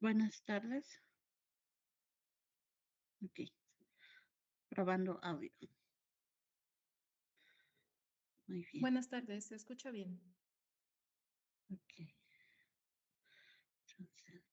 Buenas tardes. Ok, probando audio. Muy bien. Buenas tardes, se escucha bien. Ok. Entonces,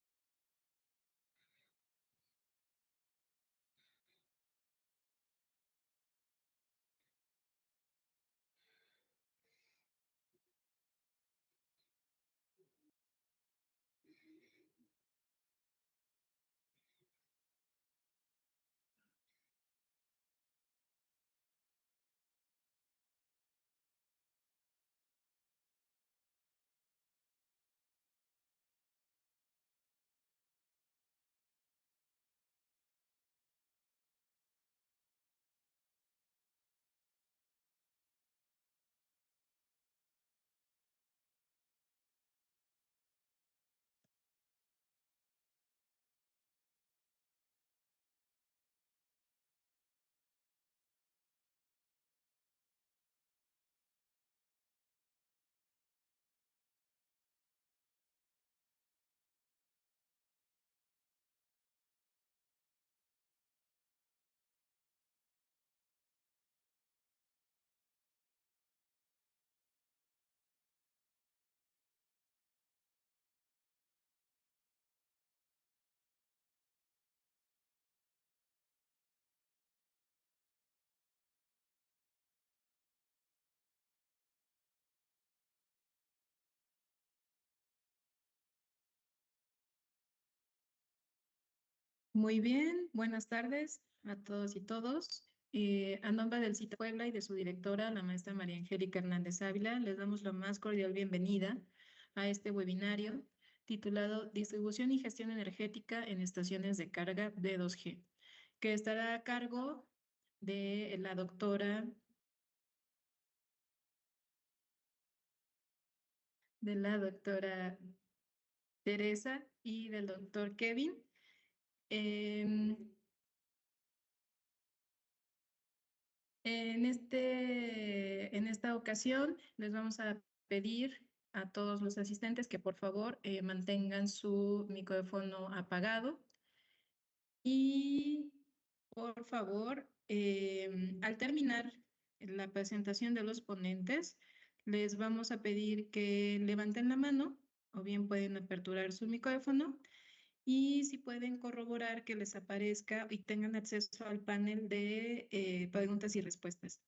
Muy bien, buenas tardes a todos y todos. A nombre del CITA Puebla y de su directora, la maestra María Angélica Hernández Ávila, les damos la más cordial bienvenida a este webinario titulado Distribución y Gestión Energética en Estaciones de Carga de 2G, que estará a cargo de la doctora Teresa y del doctor Kevin. En esta ocasión les vamos a pedir a todos los asistentes que por favor mantengan su micrófono apagado y por favor al terminar la presentación de los ponentes les vamos a pedir que levanten la mano o bien pueden aperturar su micrófono y si pueden corroborar que les aparezca y tengan acceso al panel de preguntas y respuestas.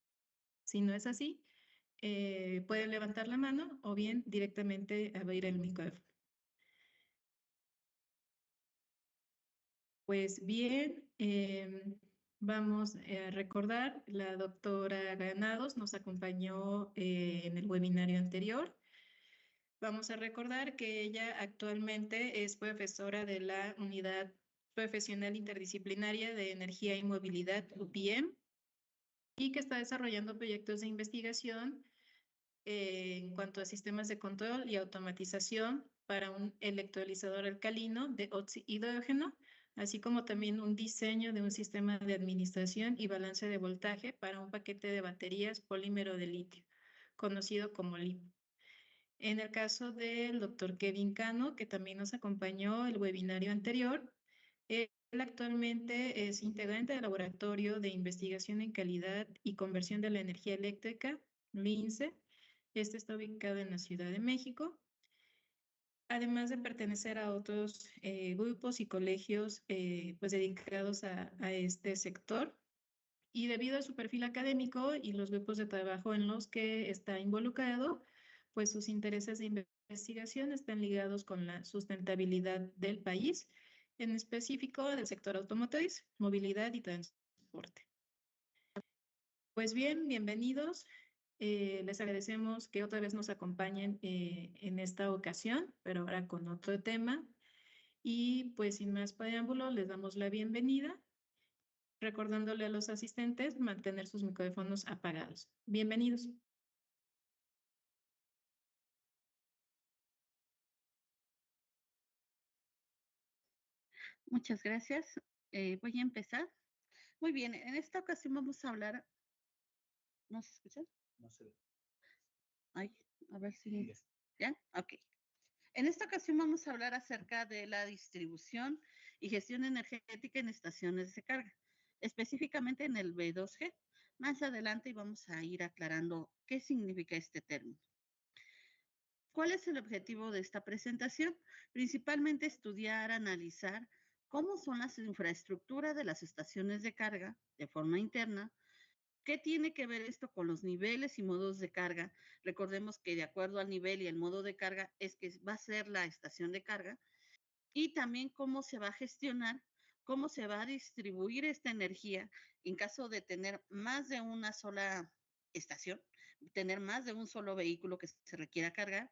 Si no es así, pueden levantar la mano o bien directamente abrir el micrófono. Pues bien, vamos a recordar, la doctora Granados nos acompañó en el webinario anterior. Vamos a recordar que ella actualmente es profesora de la Unidad Profesional Interdisciplinaria de Energía y Movilidad, UPM, y que está desarrollando proyectos de investigación en cuanto a sistemas de control y automatización para un electrolizador alcalino de hidrógeno, así como también un diseño de un sistema de administración y balance de voltaje para un paquete de baterías polímero de litio, conocido como LiPo. En el caso del doctor Kevin Cano, que también nos acompañó el webinario anterior, él actualmente es integrante del Laboratorio de Investigación en Calidad y Conversión de la Energía Eléctrica, LINCE. Este está ubicado en la Ciudad de México. Además de pertenecer a otros grupos y colegios pues dedicados a este sector. Y debido a su perfil académico y los grupos de trabajo en los que está involucrado, pues sus intereses de investigación están ligados con la sustentabilidad del país, en específico del sector automotriz, movilidad y transporte. Pues bien, bienvenidos. Les agradecemos que otra vez nos acompañen en esta ocasión, pero ahora con otro tema. Y pues sin más preámbulo, les damos la bienvenida, recordándole a los asistentes mantener sus micrófonos apagados. Bienvenidos. muchas gracias. Voy a empezar. Muy bien, en esta ocasión vamos a hablar. ¿No se escucha? No sé. Ay, a ver si. ¿Ya? Ok. En esta ocasión vamos a hablar acerca de la distribución y gestión energética en estaciones de carga, específicamente en el B2G. Más adelante vamos a ir aclarando qué significa este término. ¿Cuál es el objetivo de esta presentación? Principalmente estudiar, analizar cómo son las infraestructuras de las estaciones de carga de forma interna. ¿Qué tiene que ver esto con los niveles y modos de carga? Recordemos que de acuerdo al nivel y el modo de carga es que va a ser la estación de carga, y también cómo se va a gestionar, cómo se va a distribuir esta energía en caso de tener más de una sola estación, tener más de un solo vehículo que se requiera cargar,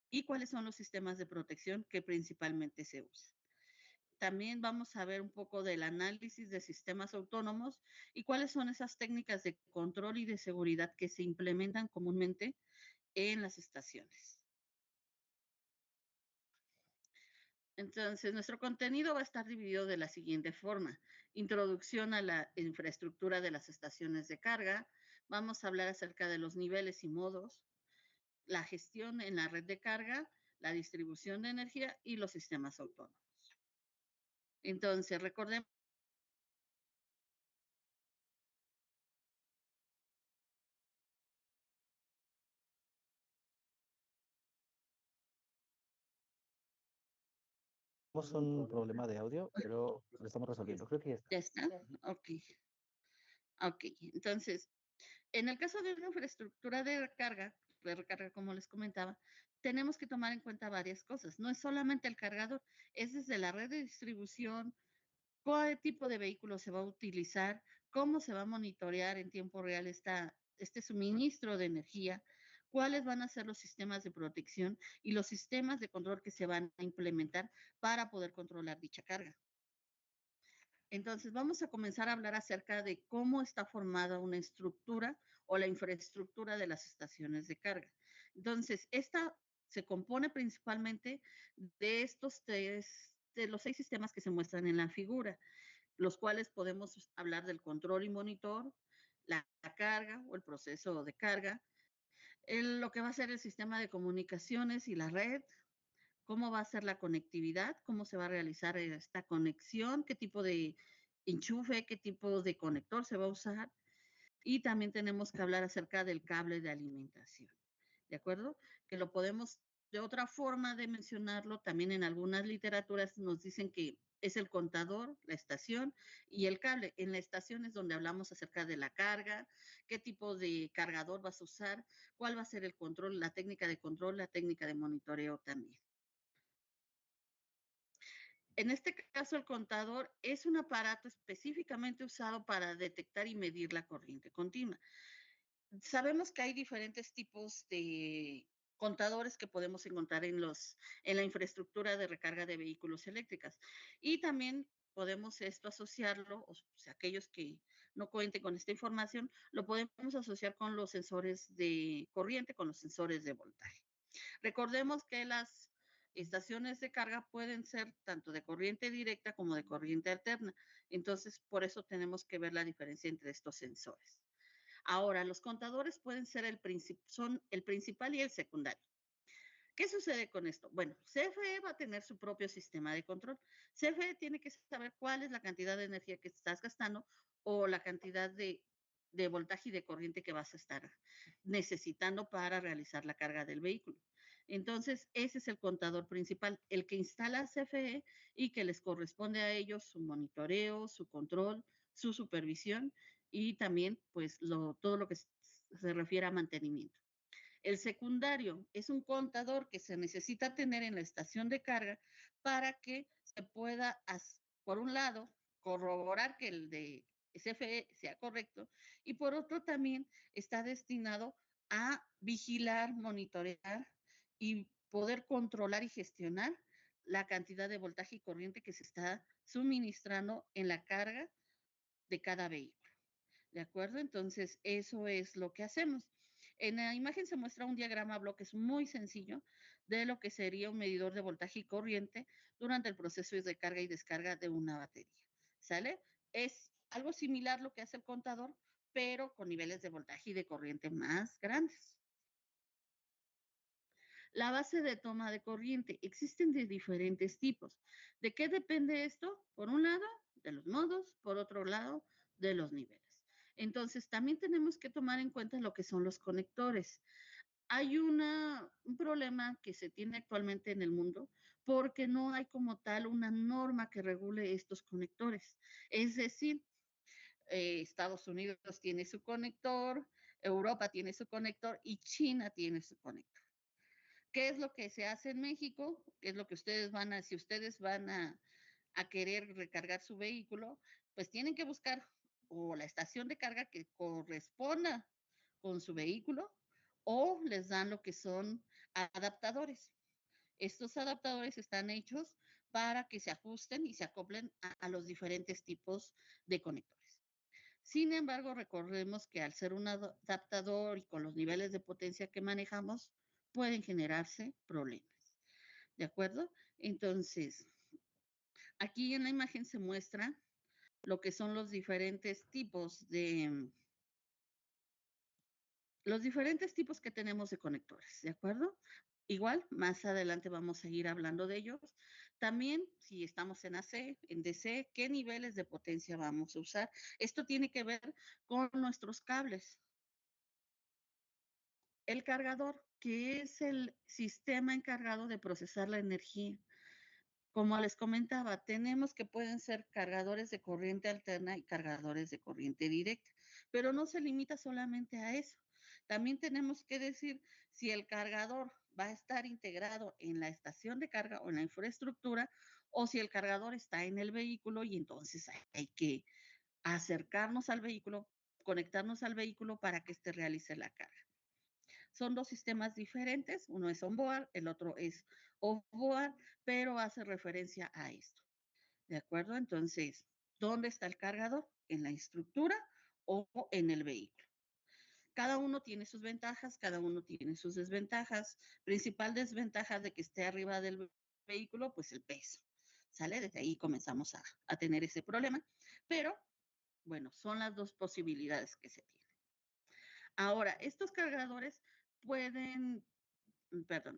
y cuáles son los sistemas de protección que principalmente se usan. También vamos a ver un poco del análisis de sistemas autónomos y cuáles son esas técnicas de control y de seguridad que se implementan comúnmente en las estaciones. Entonces, nuestro contenido va a estar dividido de la siguiente forma. Introducción a la infraestructura de las estaciones de carga. Vamos a hablar acerca de los niveles y modos, la gestión en la red de carga, la distribución de energía y los sistemas autónomos. Entonces, recordemos Tenemos un problema de audio, pero lo estamos resolviendo. Creo que ya está. ¿Ya está? Ok. Ok. Entonces, en el caso de una infraestructura de recarga, como les comentaba, tenemos que tomar en cuenta varias cosas. No es solamente el cargador, es desde la red de distribución, cuál tipo de vehículo se va a utilizar, cómo se va a monitorear en tiempo real este suministro de energía, cuáles van a ser los sistemas de protección y los sistemas de control que se van a implementar para poder controlar dicha carga. Entonces, vamos a comenzar a hablar acerca de cómo está formada una estructura o la infraestructura de las estaciones de carga. Entonces, esta se compone principalmente de de los 6 sistemas que se muestran en la figura, los cuales podemos hablar del control y monitor, la carga o el proceso de carga, lo que va a ser el sistema de comunicaciones y la red, cómo va a ser la conectividad, cómo se va a realizar esta conexión, qué tipo de enchufe, qué tipo de conector se va a usar. Y también tenemos que hablar acerca del cable de alimentación, ¿de acuerdo? Que lo podemos, de otra forma de mencionarlo, también en algunas literaturas nos dicen que es el contador, la estación y el cable. En la estación es donde hablamos acerca de la carga, qué tipo de cargador vas a usar, cuál va a ser el control, la técnica de control, la técnica de monitoreo también. En este caso, el contador es un aparato específicamente usado para detectar y medir la corriente continua. Sabemos que hay diferentes tipos de contadores que podemos encontrar en la infraestructura de recarga de vehículos eléctricas. Y también podemos esto asociarlo, o sea, aquellos que no cuenten con esta información, lo podemos asociar con los sensores de corriente, con los sensores de voltaje. Recordemos que las estaciones de carga pueden ser tanto de corriente directa como de corriente alterna. Entonces, por eso tenemos que ver la diferencia entre estos sensores. Ahora, los contadores pueden ser son el principal y el secundario. ¿Qué sucede con esto? Bueno, CFE va a tener su propio sistema de control. CFE tiene que saber cuál es la cantidad de energía que estás gastando o la cantidad de voltaje y de corriente que vas a estar necesitando para realizar la carga del vehículo. Entonces, ese es el contador principal, el que instala CFE y que les corresponde a ellos su monitoreo, su control, su supervisión y también, pues, todo lo que se refiere a mantenimiento. El secundario es un contador que se necesita tener en la estación de carga para que se pueda, por un lado, corroborar que el de CFE sea correcto y por otro también está destinado a vigilar, monitorear y poder controlar y gestionar la cantidad de voltaje y corriente que se está suministrando en la carga de cada vehículo. ¿De acuerdo? Entonces, eso es lo que hacemos. En la imagen se muestra un diagrama a bloques muy sencillo de lo que sería un medidor de voltaje y corriente durante el proceso de carga y descarga de una batería. ¿Sale? Es algo similar lo que hace el contador, pero con niveles de voltaje y de corriente más grandes. La base de toma de corriente. Existen de diferentes tipos. ¿De qué depende esto? Por un lado, de los modos, por otro lado, de los niveles. Entonces, también tenemos que tomar en cuenta lo que son los conectores. Hay un problema que se tiene actualmente en el mundo porque no hay como tal una norma que regule estos conectores. Es decir, Estados Unidos tiene su conector, Europa tiene su conector y China tiene su conector. ¿Qué es lo que se hace en México? ¿Qué es lo que ustedes si ustedes van a querer recargar su vehículo, pues tienen que buscar o la estación de carga que corresponda con su vehículo o les dan lo que son adaptadores. Estos adaptadores están hechos para que se ajusten y se acoplen a los diferentes tipos de conectores. Sin embargo, recordemos que al ser un adaptador y con los niveles de potencia que manejamos, pueden generarse problemas. ¿De acuerdo? Entonces, aquí en la imagen se muestra lo que son los diferentes tipos que tenemos de conectores, ¿de acuerdo? Igual, más adelante vamos a ir hablando de ellos. También, si estamos en AC, en DC, ¿qué niveles de potencia vamos a usar? Esto tiene que ver con nuestros cables. El cargador, que es el sistema encargado de procesar la energía. Como les comentaba, tenemos que pueden ser cargadores de corriente alterna y cargadores de corriente directa, pero no se limita solamente a eso. También tenemos que decir si el cargador va a estar integrado en la estación de carga o en la infraestructura o si el cargador está en el vehículo y entonces hay que acercarnos al vehículo, conectarnos al vehículo para que éste realice la carga. Son dos sistemas diferentes, uno es onboard, el otro es offboard, pero hace referencia a esto. ¿De acuerdo? Entonces, ¿dónde está el cargador? ¿En la estructura o en el vehículo? Cada uno tiene sus ventajas, cada uno tiene sus desventajas. Principal desventaja de que esté arriba del vehículo, pues el peso. ¿Sale? Desde ahí comenzamos a tener ese problema. Pero, bueno, son las dos posibilidades que se tienen. Ahora, estos cargadores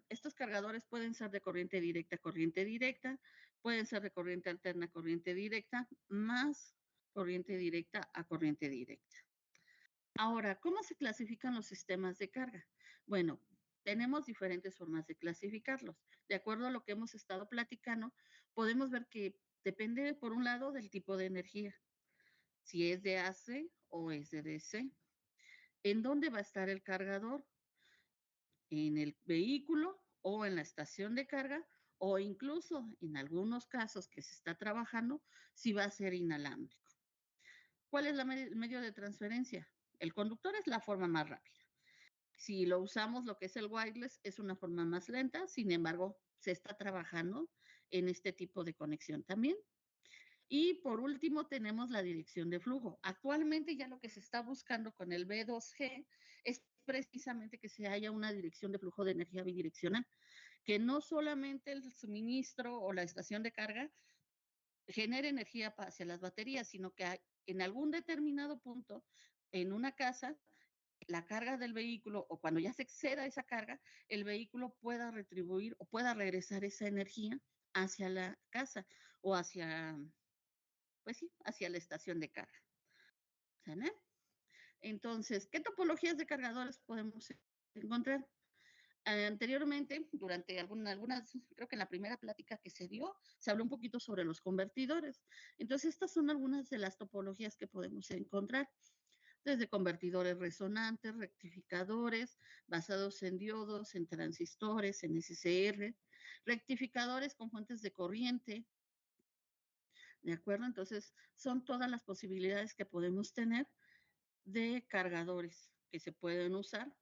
estos cargadores pueden ser de corriente directa, pueden ser de corriente alterna, corriente directa, más corriente directa a corriente directa. Ahora, ¿cómo se clasifican los sistemas de carga? Bueno, tenemos diferentes formas de clasificarlos. De acuerdo a lo que hemos estado platicando, podemos ver que depende, por un lado, del tipo de energía, si es de AC o es de DC. ¿En dónde va a estar el cargador? ¿En el vehículo o en la estación de carga? O incluso en algunos casos que se está trabajando, si va a ser inalámbrico. ¿Cuál es el medio de transferencia? El conductor es la forma más rápida. Si lo usamos, lo que es el wireless, es una forma más lenta, sin embargo, se está trabajando en este tipo de conexión también. Y por último, tenemos la dirección de flujo. Actualmente ya lo que se está buscando con el B2G es precisamente que se haya una dirección de flujo de energía bidireccional, que no solamente el suministro o la estación de carga genere energía hacia las baterías, sino que en algún determinado punto en una casa la carga del vehículo o cuando ya se exceda esa carga, el vehículo pueda retribuir o pueda regresar esa energía hacia la casa o hacia, pues sí, hacia la estación de carga. ¿Sale? Entonces, ¿qué topologías de cargadores podemos encontrar? Anteriormente, durante algunas, creo que en la primera plática que se dio, se habló un poquito sobre los convertidores. Entonces, estas son algunas de las topologías que podemos encontrar, desde convertidores resonantes, rectificadores, basados en diodos, en transistores, en SCR, rectificadores con fuentes de corriente, ¿de acuerdo? Entonces, son todas las posibilidades que podemos tener de cargadores que se pueden usar.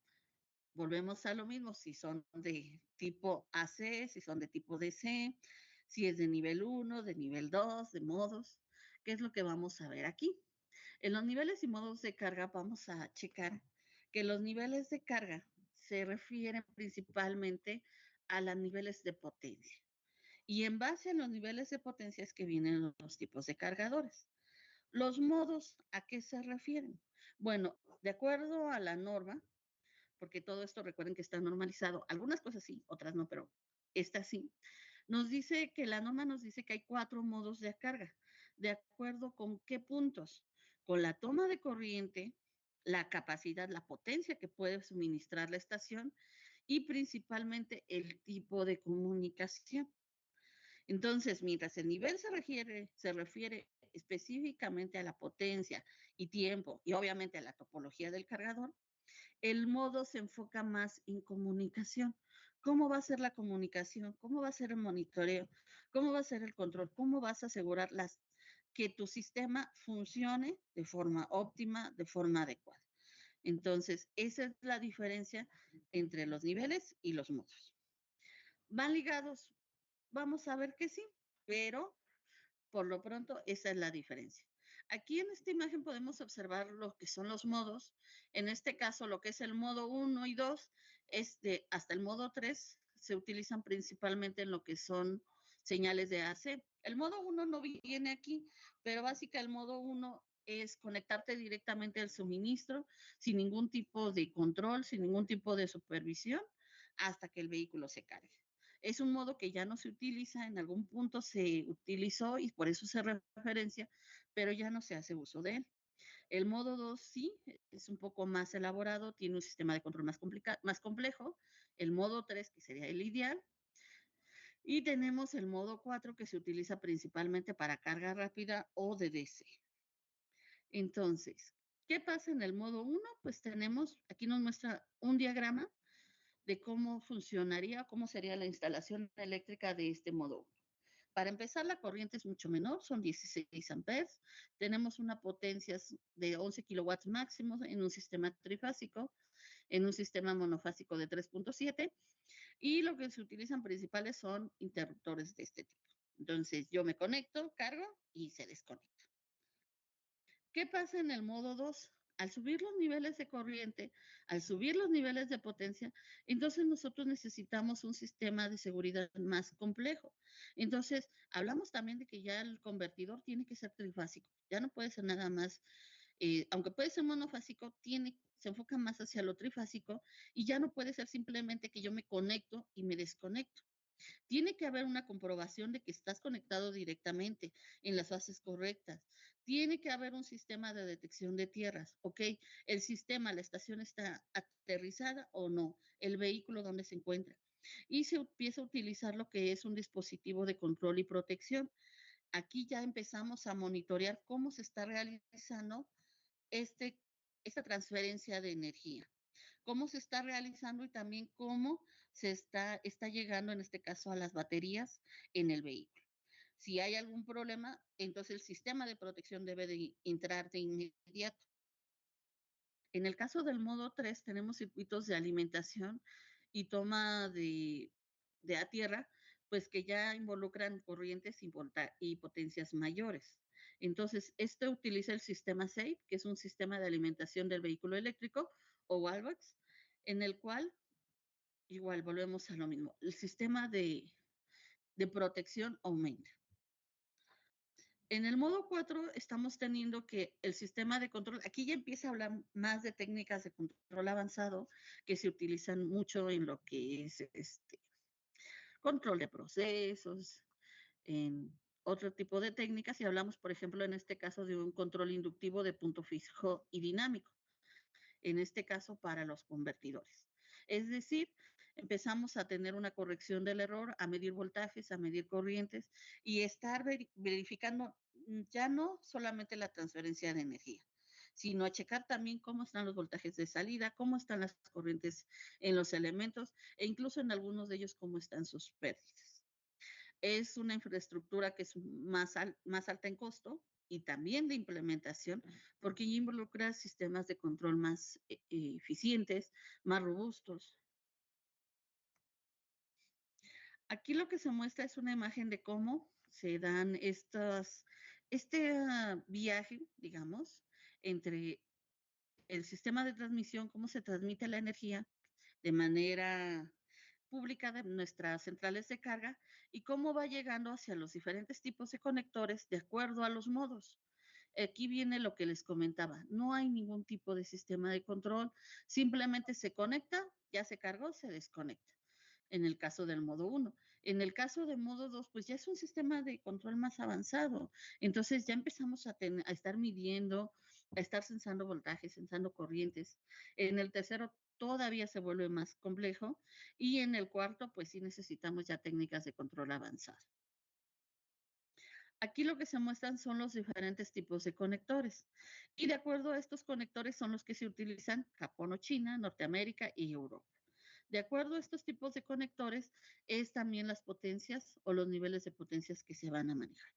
Volvemos a lo mismo, si son de tipo AC, si son de tipo DC, si es de nivel 1, de nivel 2, de modos. ¿Qué es lo que vamos a ver aquí? En los niveles y modos de carga vamos a checar que los niveles de carga se refieren principalmente a los niveles de potencia. Y en base a los niveles de potencia es que vienen los tipos de cargadores. Los modos, ¿a qué se refieren? Bueno, de acuerdo a la norma, porque todo esto recuerden que está normalizado. Algunas cosas sí, otras no, pero esta sí. Nos dice que la norma nos dice que hay 4 modos de carga. ¿De acuerdo con qué puntos? Con la toma de corriente, la capacidad, la potencia que puede suministrar la estación y principalmente el tipo de comunicación. Entonces, mientras el nivel se refiere específicamente a la potencia y tiempo y obviamente a la topología del cargador, el modo se enfoca más en comunicación. ¿Cómo va a ser la comunicación? ¿Cómo va a ser el monitoreo? ¿Cómo va a ser el control? ¿Cómo vas a asegurar que tu sistema funcione de forma óptima, de forma adecuada? Entonces, esa es la diferencia entre los niveles y los modos. ¿Van ligados? Vamos a ver que sí, pero por lo pronto esa es la diferencia. Aquí en esta imagen podemos observar lo que son los modos. En este caso, lo que es el modo 1 y 2, hasta el modo 3 se utilizan principalmente en lo que son señales de AC. El modo 1 no viene aquí, pero básicamente el modo 1 es conectarte directamente al suministro sin ningún tipo de control, sin ningún tipo de supervisión, hasta que el vehículo se cargue. Es un modo que ya no se utiliza, en algún punto se utilizó y por eso se referencia, pero ya no se hace uso de él. El modo 2 sí, es un poco más elaborado, tiene un sistema de control más complejo. El modo 3, que sería el ideal. Y tenemos el modo 4, que se utiliza principalmente para carga rápida o de DC. Entonces, ¿qué pasa en el modo 1? Pues tenemos, aquí nos muestra un diagrama de cómo funcionaría, cómo sería la instalación eléctrica de este modo 1. Para empezar, la corriente es mucho menor, son 16 amperes. Tenemos una potencia de 11 kilowatts máximos en un sistema trifásico, en un sistema monofásico de 3.7, y lo que se utilizan principales son interruptores de este tipo. Entonces, yo me conecto, cargo y se desconecta. ¿Qué pasa en el modo 2? Al subir los niveles de corriente, al subir los niveles de potencia, entonces nosotros necesitamos un sistema de seguridad más complejo. Entonces, hablamos también de que ya el convertidor tiene que ser trifásico, ya no puede ser nada más, aunque puede ser monofásico, se enfoca más hacia lo trifásico y ya no puede ser simplemente que yo me conecto y me desconecto. Tiene que haber una comprobación de que estás conectado directamente en las fases correctas. Tiene que haber un sistema de detección de tierras, ¿ok? El sistema, la estación está aterrizada o no, el vehículo donde se encuentra. Y se empieza a utilizar lo que es un dispositivo de control y protección. Aquí ya empezamos a monitorear cómo se está realizando este, esta transferencia de energía, cómo se está realizando y también cómo está llegando, en este caso, a las baterías en el vehículo. Si hay algún problema, entonces el sistema de protección debe de entrar de inmediato. En el caso del modo 3, tenemos circuitos de alimentación y toma de a tierra, pues que ya involucran corrientes y potencias mayores. Entonces, este utiliza el sistema SAFE, que es un sistema de alimentación del vehículo eléctrico, o WALVAX, en el cual igual volvemos a lo mismo. El sistema de protección aumenta. En el modo 4 estamos teniendo que el sistema de control, aquí ya empieza a hablar más de técnicas de control avanzado que se utilizan mucho en lo que es control de procesos, en otro tipo de técnicas, y hablamos, por ejemplo, en este caso de un control inductivo de punto fijo y dinámico, en este caso para los convertidores. Es decir, empezamos a tener una corrección del error, a medir voltajes, a medir corrientes y estar verificando ya no solamente la transferencia de energía, sino a checar también cómo están los voltajes de salida, cómo están las corrientes en los elementos e incluso en algunos de ellos cómo están sus pérdidas. Es una infraestructura que es más alta en costo y también de implementación, porque involucra sistemas de control más eficientes, más robustos. Aquí lo que se muestra es una imagen de cómo se dan este viaje, digamos, entre el sistema de transmisión, cómo se transmite la energía de manera pública de nuestras centrales de carga y cómo va llegando hacia los diferentes tipos de conectores de acuerdo a los modos. Aquí viene lo que les comentaba. No hay ningún tipo de sistema de control. Simplemente se conecta, ya se cargó, se desconecta. En el caso del modo 1. En el caso del modo 2, pues ya es un sistema de control más avanzado. Entonces ya empezamos a estar midiendo, a estar sensando voltajes, sensando corrientes. En el tercero todavía se vuelve más complejo y en el cuarto, pues sí necesitamos ya técnicas de control avanzado. Aquí lo que se muestran son los diferentes tipos de conectores. Y de acuerdo a estos conectores son los que se utilizan Japón o China, Norteamérica y Europa. De acuerdo a estos tipos de conectores es también las potencias o los niveles de potencias que se van a manejar.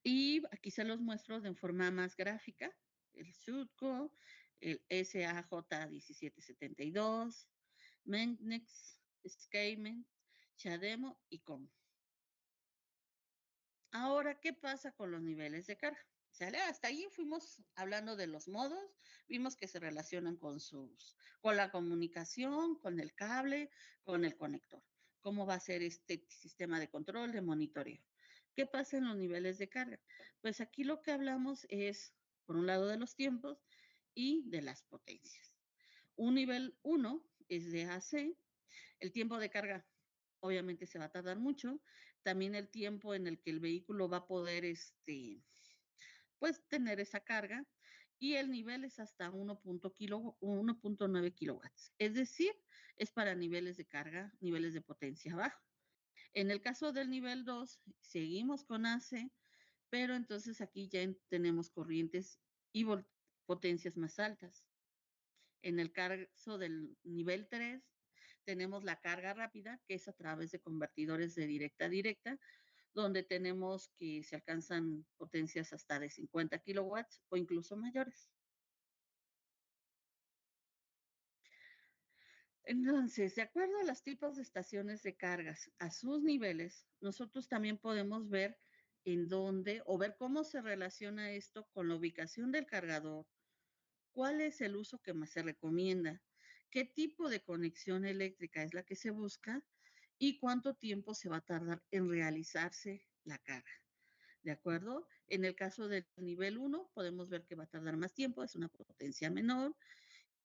Y aquí se los muestro de forma más gráfica. El SUDCO, el SAJ1772, Mengnex, Skymen, Chademo y COM. Ahora, ¿qué pasa con los niveles de carga? ¿Sale? Hasta ahí fuimos hablando de los modos, vimos que se relacionan con la comunicación, con el cable, con el conector. ¿Cómo va a ser este sistema de control, de monitoreo? ¿Qué pasa en los niveles de carga? Pues aquí lo que hablamos es, por un lado, de los tiempos y de las potencias. Un nivel 1 es de AC, el tiempo de carga obviamente se va a tardar mucho. También el tiempo en el que el vehículo va a poder, pues, tener esa carga. Y el nivel es hasta 1.9 kilowatts. Es decir, es para niveles de carga, niveles de potencia baja. En el caso del nivel 2, seguimos con AC, pero entonces aquí ya tenemos corrientes y potencias más altas. En el caso del nivel 3, tenemos la carga rápida, que es a través de convertidores de directa a directa, donde tenemos que se alcanzan potencias hasta de 50 kilowatts o incluso mayores. Entonces, de acuerdo a los tipos de estaciones de cargas, a sus niveles, nosotros también podemos ver en dónde o ver cómo se relaciona esto con la ubicación del cargador, cuál es el uso que más se recomienda, qué tipo de conexión eléctrica es la que se busca y cuánto tiempo se va a tardar en realizarse la carga. ¿De acuerdo? En el caso del nivel 1, podemos ver que va a tardar más tiempo, es una potencia menor.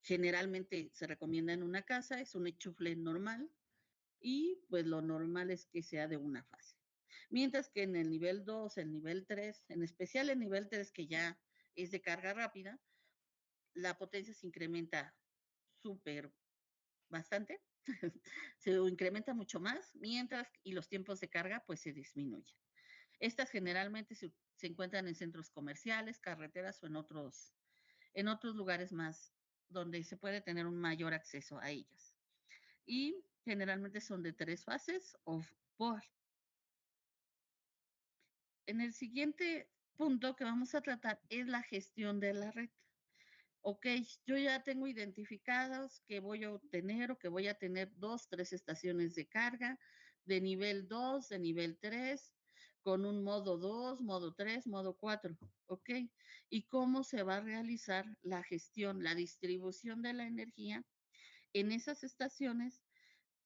Generalmente se recomienda en una casa, es un enchufle normal y pues lo normal es que sea de una fase. Mientras que en el nivel 2, el nivel 3, en especial el nivel 3 que ya es de carga rápida, la potencia se incrementa súper bastante, se incrementa mucho más, mientras y los tiempos de carga pues se disminuyen. Estas generalmente se encuentran en centros comerciales, carreteras o en otros lugares más donde se puede tener un mayor acceso a ellas. Y generalmente son de 3 fases o por. En el siguiente punto que vamos a tratar es la gestión de la red. Ok, yo ya tengo identificados que voy a obtener o que voy a tener 2, 3 estaciones de carga de nivel 2, de nivel 3, con un modo 2, modo 3, modo 4. Ok, ¿y cómo se va a realizar la gestión, la distribución de la energía en esas estaciones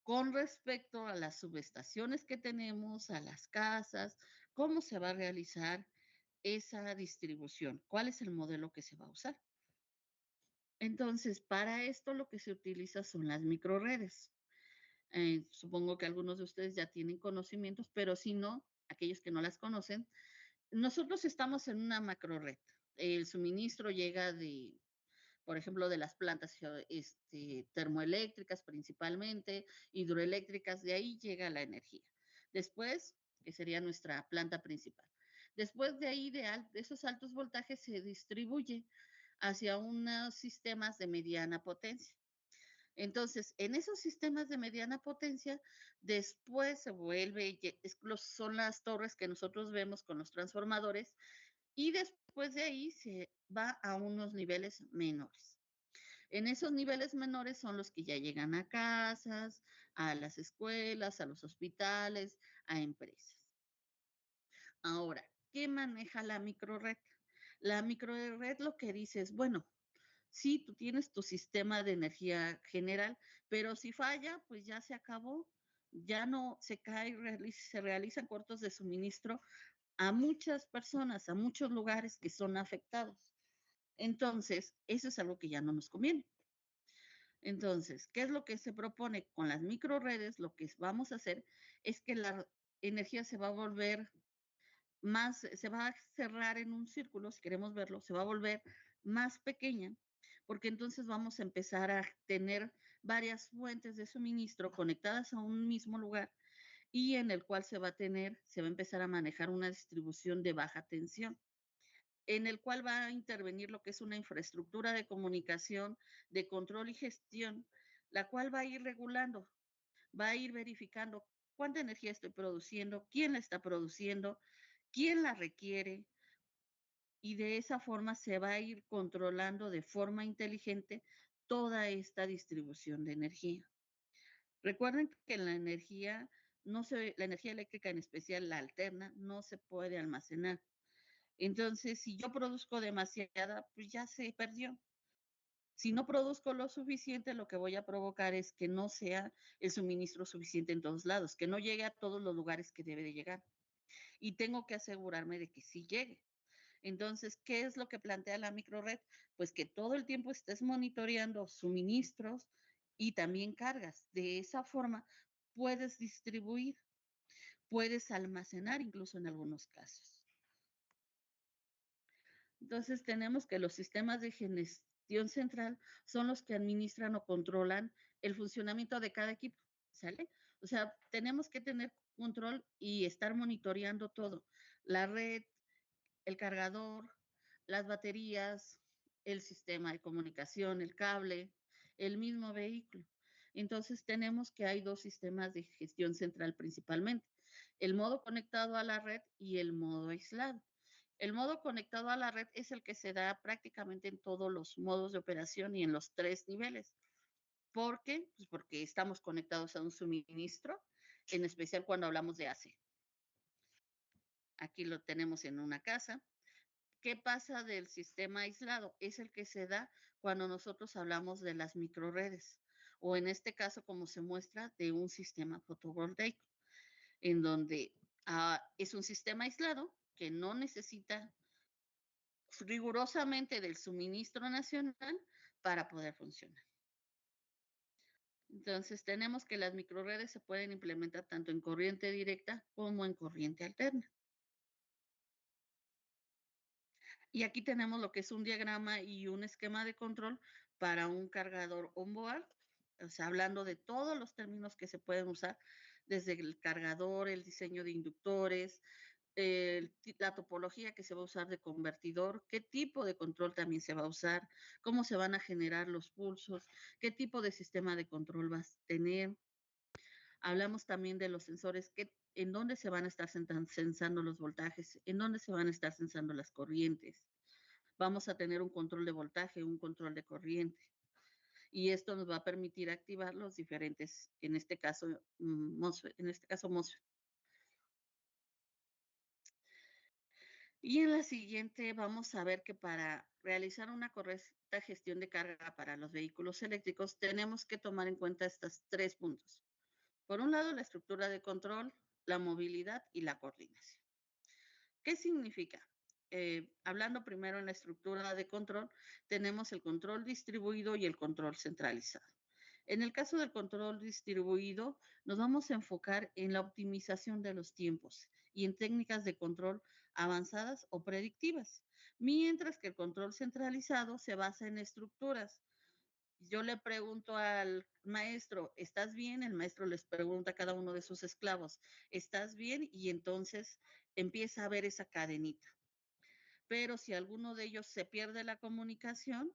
con respecto a las subestaciones que tenemos, a las casas? ¿Cómo se va a realizar esa distribución? ¿Cuál es el modelo que se va a usar? Entonces, para esto lo que se utiliza son las microredes. Supongo que algunos de ustedes ya tienen conocimientos, pero si no, aquellos que no las conocen, nosotros estamos en una macrored. El suministro llega por ejemplo, de las plantas termoeléctricas principalmente, hidroeléctricas, de ahí llega la energía. Después, que sería nuestra planta principal. Después de ahí, de esos altos voltajes, se distribuye hacia unos sistemas de mediana potencia. Entonces, en esos sistemas de mediana potencia, después se vuelve, son las torres que nosotros vemos con los transformadores, y después de ahí se va a unos niveles menores. En esos niveles menores son los que ya llegan a casas, a las escuelas, a los hospitales, a empresas. Ahora, ¿qué maneja la microred? La microred lo que dice es, bueno, sí, tú tienes tu sistema de energía general, pero si falla, pues ya se acabó, ya no se cae, se realizan cortos de suministro a muchas personas, a muchos lugares que son afectados. Entonces, eso es algo que ya no nos conviene. Entonces, ¿qué es lo que se propone con las microredes? Lo que vamos a hacer es que la energía se va a volver más, se va a cerrar en un círculo, si queremos verlo, se va a volver más pequeña, porque entonces vamos a empezar a tener varias fuentes de suministro conectadas a un mismo lugar y en el cual se va a empezar a manejar una distribución de baja tensión, en el cual va a intervenir lo que es una infraestructura de comunicación, de control y gestión, la cual va a ir regulando, va a ir verificando cuánta energía estoy produciendo, quién la está produciendo, quién la requiere, y de esa forma se va a ir controlando de forma inteligente toda esta distribución de energía. Recuerden que la energía eléctrica, en especial la alterna, no se puede almacenar. Entonces, si yo produzco demasiada, pues ya se perdió. Si no produzco lo suficiente, lo que voy a provocar es que no sea el suministro suficiente en todos lados, que no llegue a todos los lugares que debe de llegar. Y tengo que asegurarme de que sí llegue. Entonces, ¿qué es lo que plantea la microred? Pues que todo el tiempo estés monitoreando suministros y también cargas. De esa forma puedes distribuir, puedes almacenar incluso en algunos casos. Entonces, tenemos que los sistemas de gestión central son los que administran o controlan el funcionamiento de cada equipo, ¿sale? O sea, tenemos que tener control y estar monitoreando todo, la red, el cargador, las baterías, el sistema de comunicación, el cable, el mismo vehículo. Entonces tenemos que hay dos sistemas de gestión central principalmente, el modo conectado a la red y el modo aislado. El modo conectado a la red es el que se da prácticamente en todos los modos de operación y en los tres niveles. ¿Por qué? Pues porque estamos conectados a un suministro, en especial cuando hablamos de AC. Aquí lo tenemos en una casa. ¿Qué pasa del sistema aislado? Es el que se da cuando nosotros hablamos de las microredes, o en este caso, como se muestra, de un sistema fotovoltaico, en donde es un sistema aislado que no necesita rigurosamente del suministro nacional para poder funcionar. Entonces, tenemos que las microredes se pueden implementar tanto en corriente directa como en corriente alterna. Y aquí tenemos lo que es un diagrama y un esquema de control para un cargador onboard, o sea, hablando de todos los términos que se pueden usar, desde el cargador, el diseño de inductores, la topología que se va a usar de convertidor, qué tipo de control también se va a usar, cómo se van a generar los pulsos, qué tipo de sistema de control vas a tener. Hablamos también de los sensores, en dónde se van a estar sensando los voltajes, en dónde se van a estar sensando las corrientes. Vamos a tener un control de voltaje, un control de corriente. Y esto nos va a permitir activar los diferentes, en este caso, MOSFET. Y en la siguiente vamos a ver que para realizar una correcta gestión de carga para los vehículos eléctricos tenemos que tomar en cuenta estos tres puntos. Por un lado, la estructura de control, la movilidad y la coordinación. ¿Qué significa? Hablando primero en la estructura de control, tenemos el control distribuido y el control centralizado. En el caso del control distribuido, nos vamos a enfocar en la optimización de los tiempos y en técnicas de control avanzadas o predictivas, mientras que el control centralizado se basa en estructuras. Yo le pregunto al maestro, ¿estás bien? El maestro les pregunta a cada uno de sus esclavos, ¿estás bien? Y entonces empieza a ver esa cadenita. Pero si alguno de ellos se pierde la comunicación,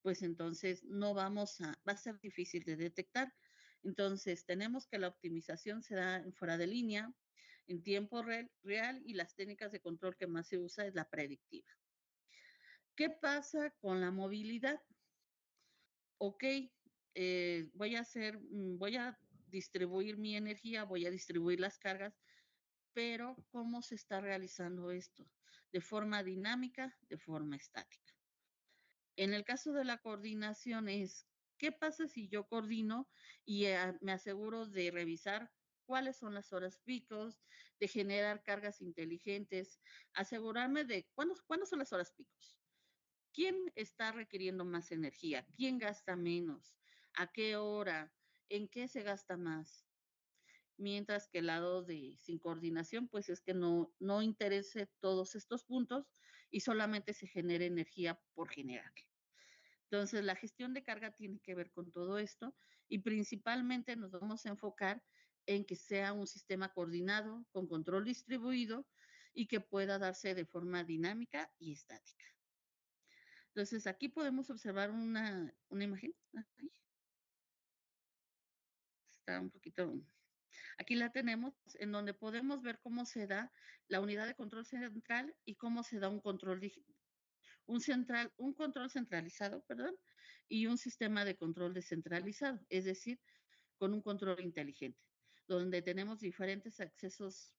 pues entonces va a ser difícil de detectar. Entonces tenemos que la optimización se da en fuera de línea, en tiempo real y las técnicas de control que más se usa es la predictiva. ¿Qué pasa con la movilidad? Ok, voy a distribuir mi energía, voy a distribuir las cargas, pero ¿cómo se está realizando esto? ¿De forma dinámica, de forma estática? En el caso de la coordinación es, ¿qué pasa si yo coordino y me aseguro de revisar cuáles son las horas picos, de generar cargas inteligentes, asegurarme de cuándo son las horas picos. ¿Quién está requiriendo más energía? ¿Quién gasta menos? ¿A qué hora? ¿En qué se gasta más? Mientras que el lado de sin coordinación, pues es que no interese todos estos puntos y solamente se genere energía por generar. Entonces, la gestión de carga tiene que ver con todo esto y principalmente nos vamos a enfocar en que sea un sistema coordinado, con control distribuido y que pueda darse de forma dinámica y estática. Entonces, aquí podemos observar una imagen. Ay, está un poquito. Aquí la tenemos, en donde podemos ver cómo se da la unidad de control central y cómo se da un control centralizado, perdón, y un sistema de control descentralizado, es decir, con un control inteligente, donde tenemos diferentes accesos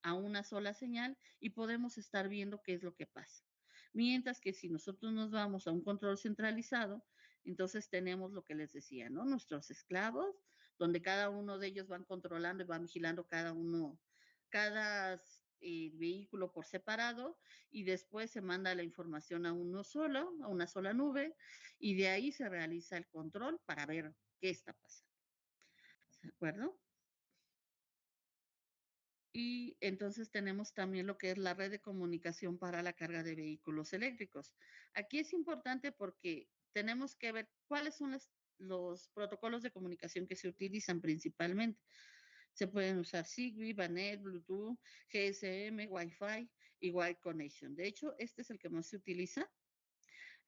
a una sola señal y podemos estar viendo qué es lo que pasa. Mientras que si nosotros nos vamos a un control centralizado, entonces tenemos lo que les decía, ¿no? Nuestros esclavos, donde cada uno de ellos van controlando y van vigilando cada vehículo por separado y después se manda la información a uno solo, a una sola nube y de ahí se realiza el control para ver qué está pasando. ¿De acuerdo? Y entonces tenemos también lo que es la red de comunicación para la carga de vehículos eléctricos. Aquí es importante porque tenemos que ver cuáles son los protocolos de comunicación que se utilizan principalmente. Se pueden usar Zigbee, Banet, Bluetooth, GSM, Wi-Fi y Wide Connection. De hecho, este es el que más se utiliza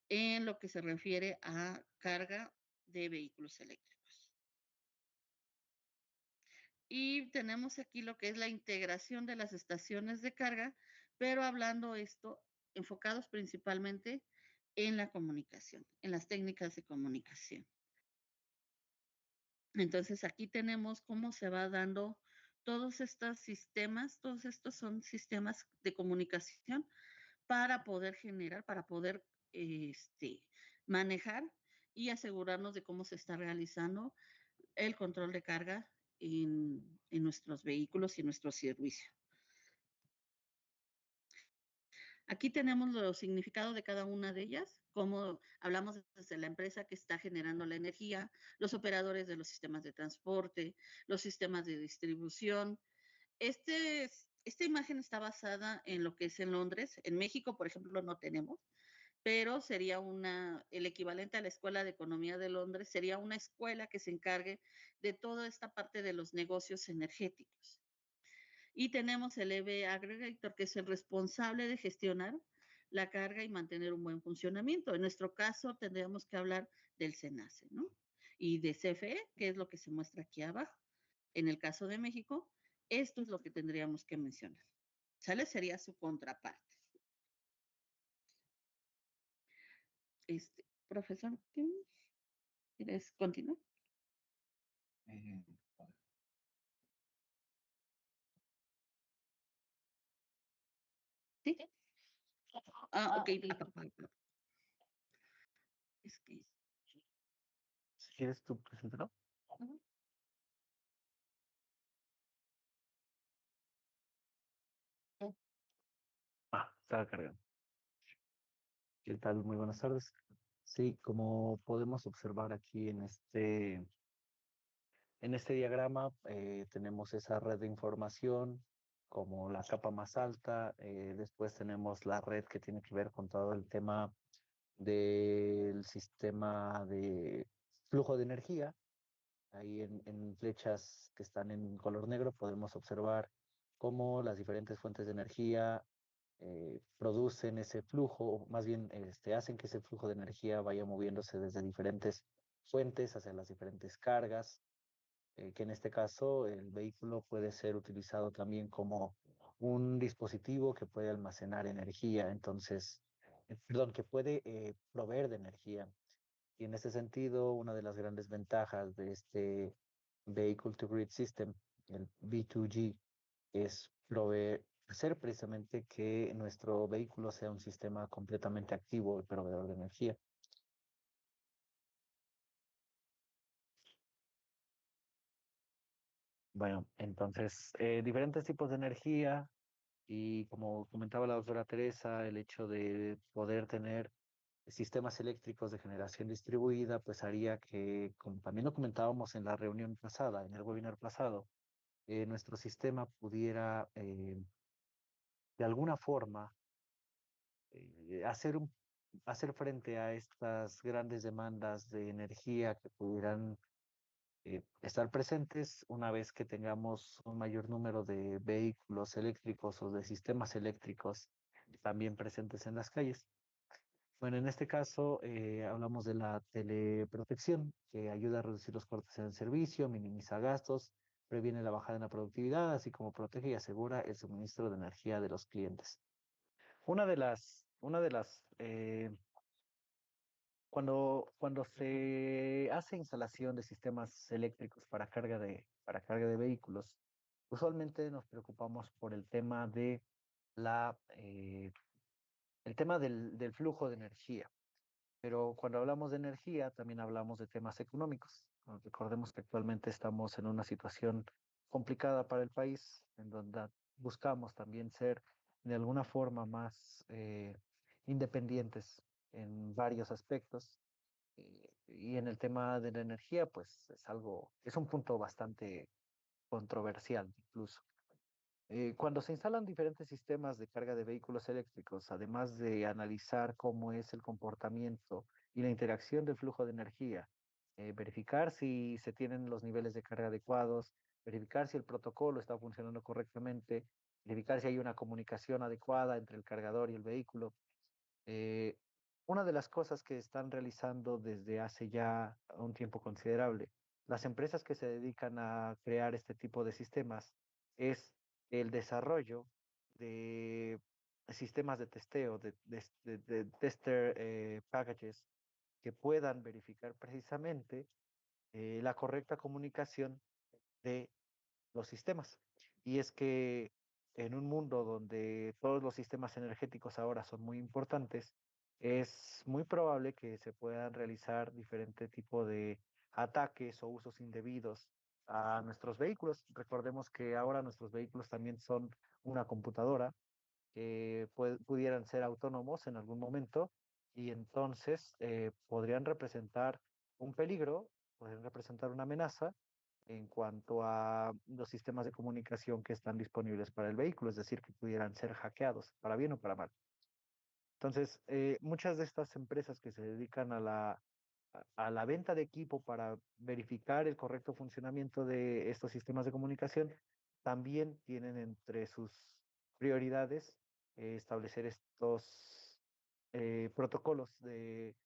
en lo que se refiere a carga de vehículos eléctricos. Y tenemos aquí lo que es la integración de las estaciones de carga, pero hablando esto, enfocados principalmente en la comunicación, en las técnicas de comunicación. Entonces aquí tenemos cómo se va dando todos estos son sistemas de comunicación para poder generar, para poder manejar y asegurarnos de cómo se está realizando el control de carga en nuestros vehículos y en nuestro servicio. Aquí tenemos los significados de cada una de ellas, como hablamos desde la empresa que está generando la energía, los operadores de los sistemas de transporte, los sistemas de distribución. Esta imagen está basada en lo que es en Londres. En México, por ejemplo, no tenemos, pero sería el equivalente a la Escuela de Economía de Londres, sería una escuela que se encargue de toda esta parte de los negocios energéticos. Y tenemos el EV Aggregator, que es el responsable de gestionar la carga y mantener un buen funcionamiento. En nuestro caso, tendríamos que hablar del SENACE, ¿no? Y de CFE, que es lo que se muestra aquí abajo. En el caso de México, esto es lo que tendríamos que mencionar. ¿Sale? Sería su contraparte. Profesor, ¿quieres continuar? ¿Sí? Ok, es que... Si quieres tú preséntalo. Estaba cargando. ¿Qué tal? Muy buenas tardes. Sí, como podemos observar aquí en este diagrama, tenemos esa red de información como la capa más alta. Después tenemos la red que tiene que ver con todo el tema del sistema de flujo de energía. Ahí en flechas que están en color negro podemos observar cómo las diferentes fuentes de energía producen ese flujo, o más bien hacen que ese flujo de energía vaya moviéndose desde diferentes fuentes hacia las diferentes cargas, que en este caso el vehículo puede ser utilizado también como un dispositivo que puede almacenar energía, entonces, perdón, que puede proveer de energía. Y en ese sentido, una de las grandes ventajas de este Vehicle to Grid System, el V2G, es hacer precisamente que nuestro vehículo sea un sistema completamente activo y proveedor de energía. Bueno, entonces, diferentes tipos de energía y como comentaba la doctora Teresa, el hecho de poder tener sistemas eléctricos de generación distribuida, pues haría que, como también lo comentábamos en la reunión pasada, en el webinar pasado, nuestro sistema pudiera de alguna forma hacer frente a estas grandes demandas de energía que pudieran estar presentes una vez que tengamos un mayor número de vehículos eléctricos o de sistemas eléctricos también presentes en las calles. Bueno, en este caso hablamos de la teleprotección, que ayuda a reducir los cortes en el servicio, minimiza gastos, previene la bajada en la productividad, así como protege y asegura el suministro de energía de los clientes. Una de las cuando se hace instalación de sistemas eléctricos para carga de vehículos, usualmente nos preocupamos por el tema del flujo de energía. Pero cuando hablamos de energía, también hablamos de temas económicos. Recordemos que actualmente estamos en una situación complicada para el país, en donde buscamos también ser de alguna forma más independientes en varios aspectos. Y en el tema de la energía, pues es un punto bastante controversial incluso. Cuando se instalan diferentes sistemas de carga de vehículos eléctricos, además de analizar cómo es el comportamiento y la interacción del flujo de energía, verificar si se tienen los niveles de carga adecuados, verificar si el protocolo está funcionando correctamente, verificar si hay una comunicación adecuada entre el cargador y el vehículo. Eh, una de las cosas que están realizando desde hace ya un tiempo considerable las empresas que se dedican a crear este tipo de sistemas es el desarrollo de sistemas de testeo, de tester packages que puedan verificar precisamente la correcta comunicación de los sistemas. Y es que en un mundo donde todos los sistemas energéticos ahora son muy importantes, es muy probable que se puedan realizar diferente tipo de ataques o usos indebidos a nuestros vehículos. Recordemos que ahora nuestros vehículos también son una computadora que pudieran ser autónomos en algún momento y entonces podrían representar un peligro, podrían representar una amenaza en cuanto a los sistemas de comunicación que están disponibles para el vehículo, es decir, que pudieran ser hackeados, para bien o para mal. Entonces, muchas de estas empresas que se dedican a la venta de equipo para verificar el correcto funcionamiento de estos sistemas de comunicación, también tienen entre sus prioridades establecer estos protocolos de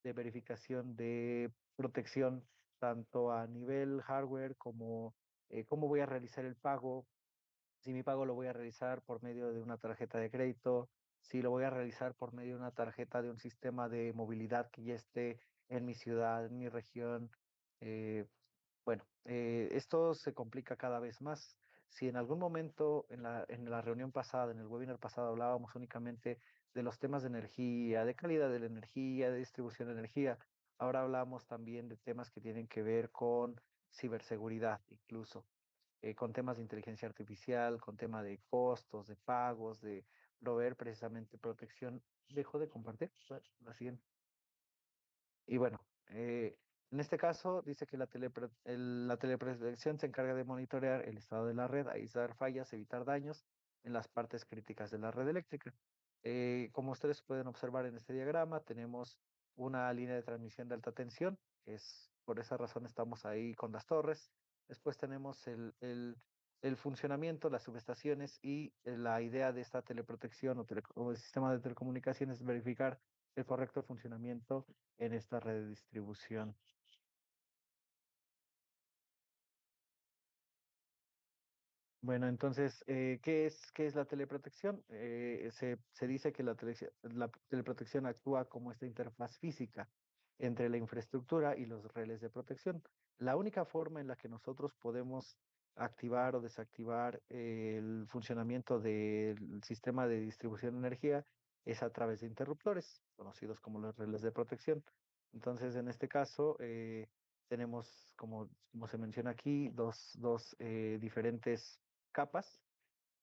verificación de protección, tanto a nivel hardware como cómo voy a realizar el pago, si mi pago lo voy a realizar por medio de una tarjeta de crédito, si lo voy a realizar por medio de una tarjeta de un sistema de movilidad que ya esté en mi ciudad, en mi región. eh, bueno, esto se complica cada vez más. Si en algún momento en la reunión pasada, en el webinar pasado, hablábamos únicamente de los temas de energía, de calidad de la energía, de distribución de energía, ahora hablamos también de temas que tienen que ver con ciberseguridad, incluso con temas de inteligencia artificial, con tema de costos, de pagos, de proveer precisamente protección. Dejo de compartir la siguiente. Y bueno, en este caso dice que la teleprotección se encarga de monitorear el estado de la red, aislar fallas, evitar daños en las partes críticas de la red eléctrica. Como ustedes pueden observar en este diagrama, tenemos una línea de transmisión de alta tensión, que es por esa razón estamos ahí con las torres. Después tenemos el funcionamiento, las subestaciones y la idea de esta teleprotección o el sistema de telecomunicaciones es verificar el correcto funcionamiento en esta red de distribución. Bueno, entonces, ¿qué es la teleprotección? Se dice que la teleprotección actúa como esta interfaz física entre la infraestructura y los relés de protección. La única forma en la que nosotros podemos activar o desactivar el funcionamiento del sistema de distribución de energía es a través de interruptores, conocidos como los relés de protección. Entonces, en este caso, tenemos, como se menciona aquí, dos diferentes capas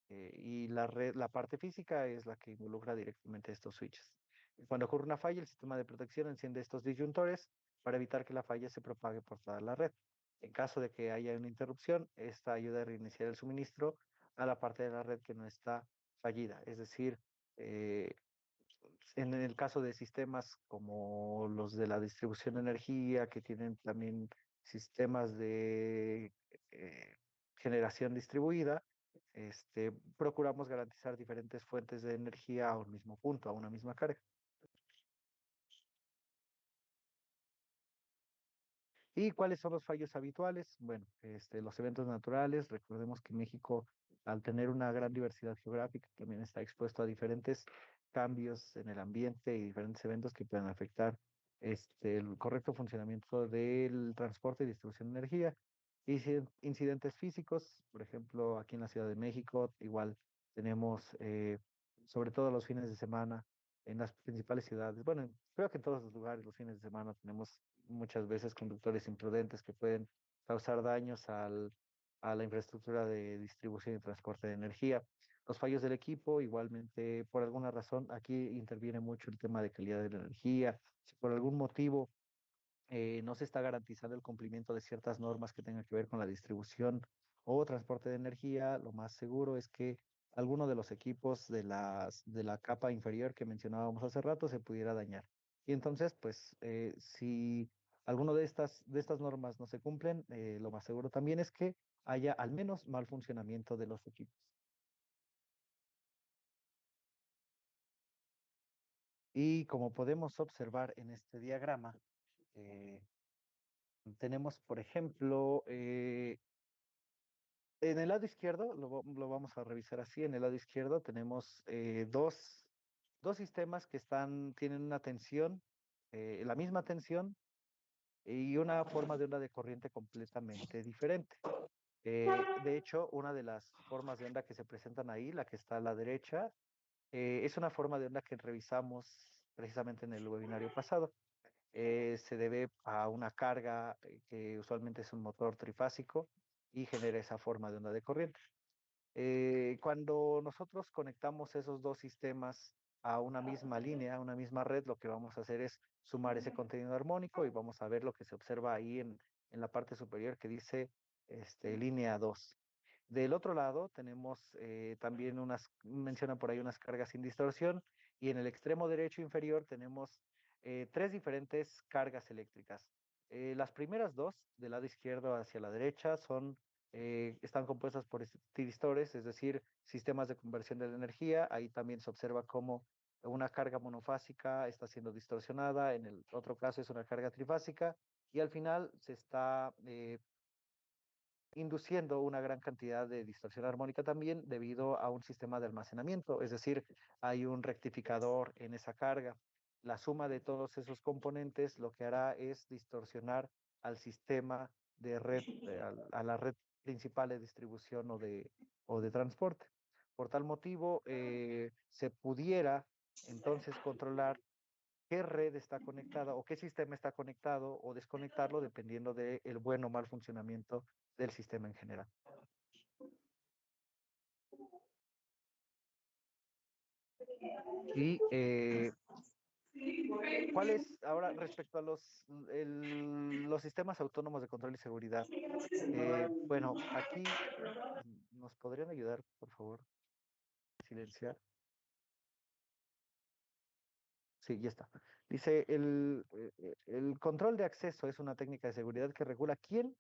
y la parte física es la que involucra directamente estos switches. Cuando ocurre una falla, el sistema de protección enciende estos disyuntores para evitar que la falla se propague por toda la red. En caso de que haya una interrupción, esta ayuda a reiniciar el suministro a la parte de la red que no está fallida. Es decir, eh, en el caso de sistemas como los de la distribución de energía, que tienen también sistemas de generación distribuida, procuramos garantizar diferentes fuentes de energía a un mismo punto, a una misma carga. ¿Y cuáles son los fallos habituales? Bueno, los eventos naturales. Recordemos que México, al tener una gran diversidad geográfica, también está expuesto a diferentes cambios en el ambiente y diferentes eventos que pueden afectar el correcto funcionamiento del transporte y distribución de energía. Incidentes físicos, por ejemplo, aquí en la Ciudad de México, igual tenemos, sobre todo los fines de semana, en las principales ciudades. Bueno, creo que en todos los lugares los fines de semana tenemos muchas veces conductores imprudentes que pueden causar daños a la infraestructura de distribución y transporte de energía. Los fallos del equipo, igualmente, por alguna razón, aquí interviene mucho el tema de calidad de la energía. Si por algún motivo no se está garantizando el cumplimiento de ciertas normas que tengan que ver con la distribución o transporte de energía, lo más seguro es que alguno de los equipos de la capa inferior que mencionábamos hace rato se pudiera dañar. Y entonces, pues, si alguno de estas normas no se cumplen, lo más seguro también es que haya al menos mal funcionamiento de los equipos. Y como podemos observar en este diagrama, eh, tenemos, por ejemplo, en el lado izquierdo, lo vamos a revisar así, en el lado izquierdo tenemos dos sistemas que tienen una tensión, la misma tensión y una forma de onda de corriente completamente diferente. De hecho, una de las formas de onda que se presentan ahí, la que está a la derecha, es una forma de onda que revisamos precisamente en el webinario pasado. Se debe a una carga que usualmente es un motor trifásico y genera esa forma de onda de corriente. Cuando nosotros conectamos esos dos sistemas a una misma línea, a una misma red, lo que vamos a hacer es sumar ese contenido armónico y vamos a ver lo que se observa ahí en la parte superior que dice línea 2. Del otro lado tenemos también menciona por ahí unas cargas sin distorsión y en el extremo derecho inferior tenemos tres diferentes cargas eléctricas. Las primeras dos, del lado izquierdo hacia la derecha, están compuestas por tiristores, es decir, sistemas de conversión de la energía. Ahí también se observa cómo una carga monofásica está siendo distorsionada, en el otro caso es una carga trifásica, y al final se está induciendo una gran cantidad de distorsión armónica también debido a un sistema de almacenamiento, es decir, hay un rectificador en esa carga. La suma de todos esos componentes lo que hará es distorsionar al sistema de red, a la red principal de distribución o de transporte. Por tal motivo, se pudiera entonces controlar qué red está conectada o qué sistema está conectado o desconectarlo dependiendo del buen o mal funcionamiento del sistema en general. Y ¿cuál es ahora respecto a los sistemas autónomos de control y seguridad? Bueno, aquí nos podrían ayudar, por favor, silenciar. Sí, ya está. Dice, el control de acceso es una técnica de seguridad que regula quién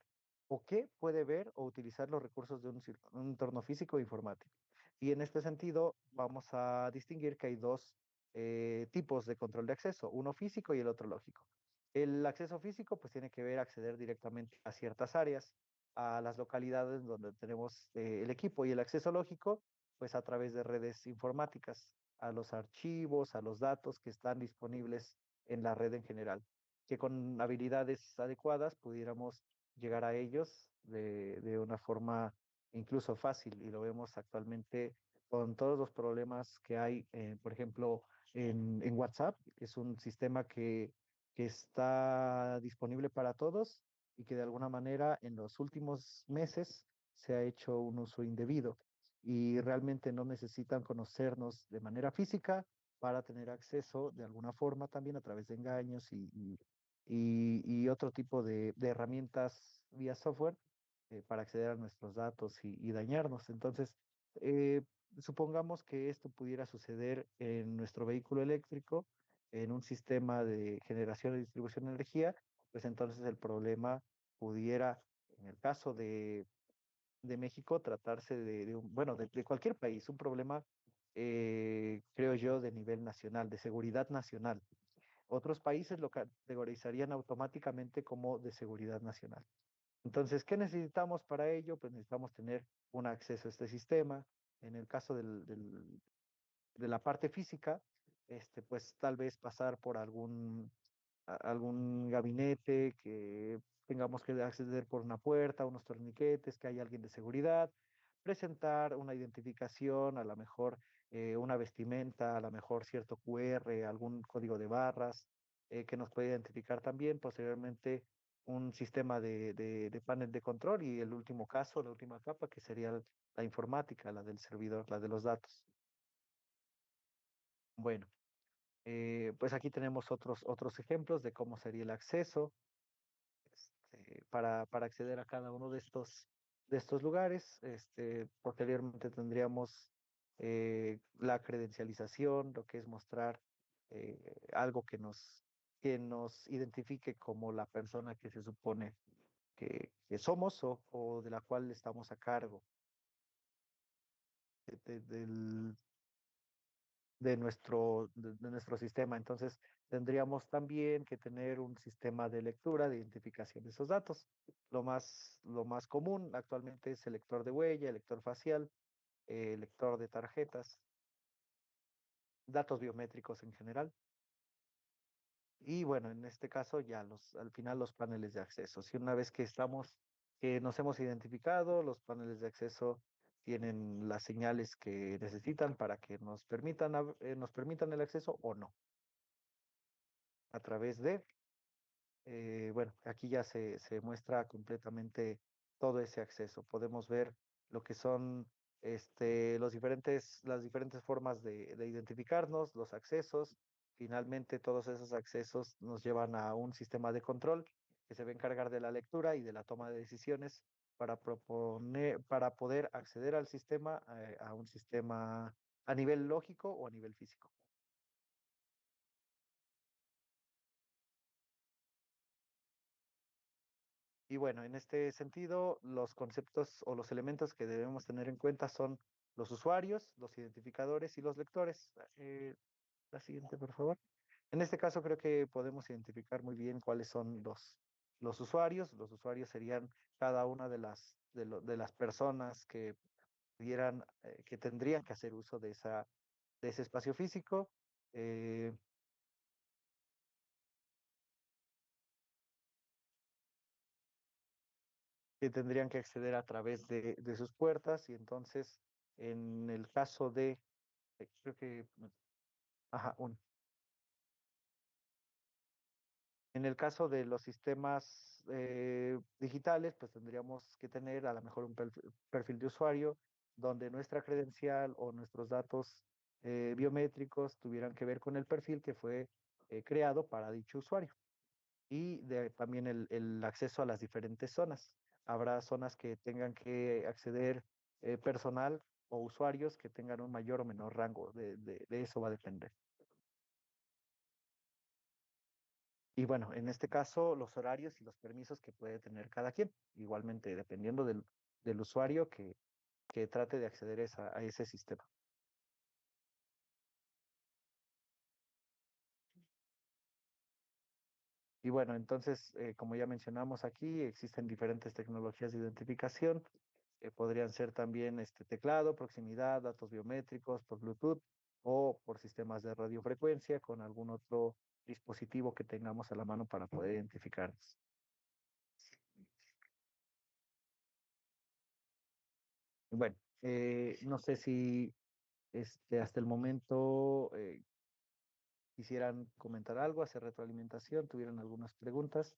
o qué puede ver o utilizar los recursos de un entorno físico e informático. Y en este sentido, vamos a distinguir que hay dos tipos de control de acceso, uno físico y el otro lógico. El acceso físico, pues tiene que ver acceder directamente a ciertas áreas, a las localidades donde tenemos el equipo, y el acceso lógico, pues a través de redes informáticas, a los archivos, a los datos que están disponibles en la red en general, que con habilidades adecuadas pudiéramos llegar a ellos de una forma incluso fácil, y lo vemos actualmente con todos los problemas que hay, por ejemplo, en WhatsApp, que es un sistema que está disponible para todos, y que de alguna manera en los últimos meses se ha hecho un uso indebido y realmente no necesitan conocernos de manera física para tener acceso de alguna forma también a través de engaños y otro tipo de herramientas vía software para acceder a nuestros datos y dañarnos. Entonces, eh, supongamos que esto pudiera suceder en nuestro vehículo eléctrico, en un sistema de generación y distribución de energía, pues entonces el problema pudiera, en el caso de México, tratarse bueno, de cualquier país, un problema, creo yo, de nivel nacional, de seguridad nacional. Otros países lo categorizarían automáticamente como de seguridad nacional. Entonces, ¿qué necesitamos para ello? Pues necesitamos tener un acceso a este sistema. En el caso de la parte física, pues tal vez pasar por algún gabinete, que tengamos que acceder por una puerta, unos torniquetes, que haya alguien de seguridad, presentar una identificación, a lo mejor una vestimenta, a lo mejor cierto QR, algún código de barras que nos puede identificar también. Posteriormente, un sistema de panel de control y el último caso, la última capa, que sería la informática, la del servidor, la de los datos. Bueno, pues aquí tenemos otros ejemplos de cómo sería el acceso para acceder a cada uno de estos lugares. Posteriormente tendríamos la credencialización, lo que es mostrar algo que nos identifique como la persona que se supone que somos o de la cual estamos a cargo del de nuestro sistema. Entonces, tendríamos también que tener un sistema de lectura, de identificación de esos datos. Lo más común actualmente es el lector de huella, el lector facial, lector de tarjetas, datos biométricos en general. Y bueno, en este caso ya al final los paneles de acceso. Si una vez que nos hemos identificado, los paneles de acceso tienen las señales que necesitan para que nos permitan el acceso o no a través de bueno, aquí ya se muestra completamente todo ese acceso. Podemos ver lo que son las diferentes formas de identificarnos, los accesos. Finalmente, todos esos accesos nos llevan a un sistema de control que se va a encargar de la lectura y de la toma de decisiones para poder acceder al sistema, a un sistema a nivel lógico o a nivel físico. Y bueno, en este sentido, los conceptos o los elementos que debemos tener en cuenta son los usuarios, los identificadores y los lectores. La siguiente, por favor. En este caso, creo que podemos identificar muy bien cuáles son los usuarios. Los usuarios serían cada una de las personas que que tendrían que hacer uso de ese espacio físico. eh, que tendrían que acceder a través de sus puertas y entonces en el caso creo que, ajá, en el caso de los sistemas digitales, pues tendríamos que tener a lo mejor un perfil de usuario donde nuestra credencial o nuestros datos biométricos tuvieran que ver con el perfil que fue creado para dicho usuario. Y también el acceso a las diferentes zonas. Habrá zonas que tengan que acceder personal o usuarios que tengan un mayor o menor rango, de eso va a depender. Y bueno, en este caso, los horarios y los permisos que puede tener cada quien, igualmente dependiendo del usuario que trate de acceder a ese sistema. Y bueno, entonces, como ya mencionamos aquí, existen diferentes tecnologías de identificación. Podrían ser también teclado, proximidad, datos biométricos por Bluetooth o por sistemas de radiofrecuencia con algún otro dispositivo que tengamos a la mano para poder identificarnos. Bueno, no sé si hasta el momento quisieran comentar algo, hacer retroalimentación, tuvieran algunas preguntas.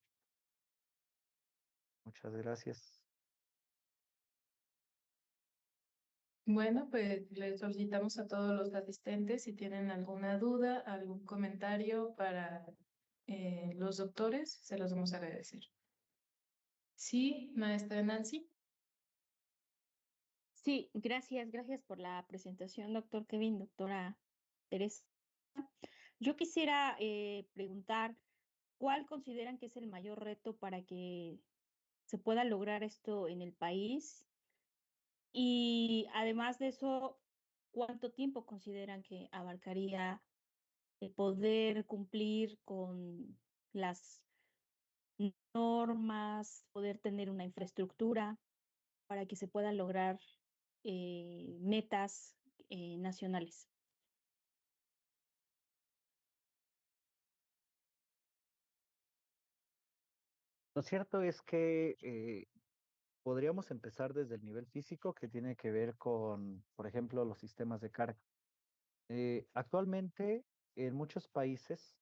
Muchas gracias. Bueno, pues le solicitamos a todos los asistentes si tienen alguna duda, algún comentario para los doctores, se los vamos a agradecer. Sí, maestra Nancy. Sí, gracias por la presentación, doctor Kevin, doctora Teresa. Yo quisiera preguntar, ¿cuál consideran que es el mayor reto para que se pueda lograr esto en el país? Y además de eso, ¿cuánto tiempo consideran que abarcaría el poder cumplir con las normas, poder tener una infraestructura para que se puedan lograr metas nacionales? Lo cierto es que podríamos empezar desde el nivel físico que tiene que ver con, por ejemplo, los sistemas de carga. Actualmente, en muchos países,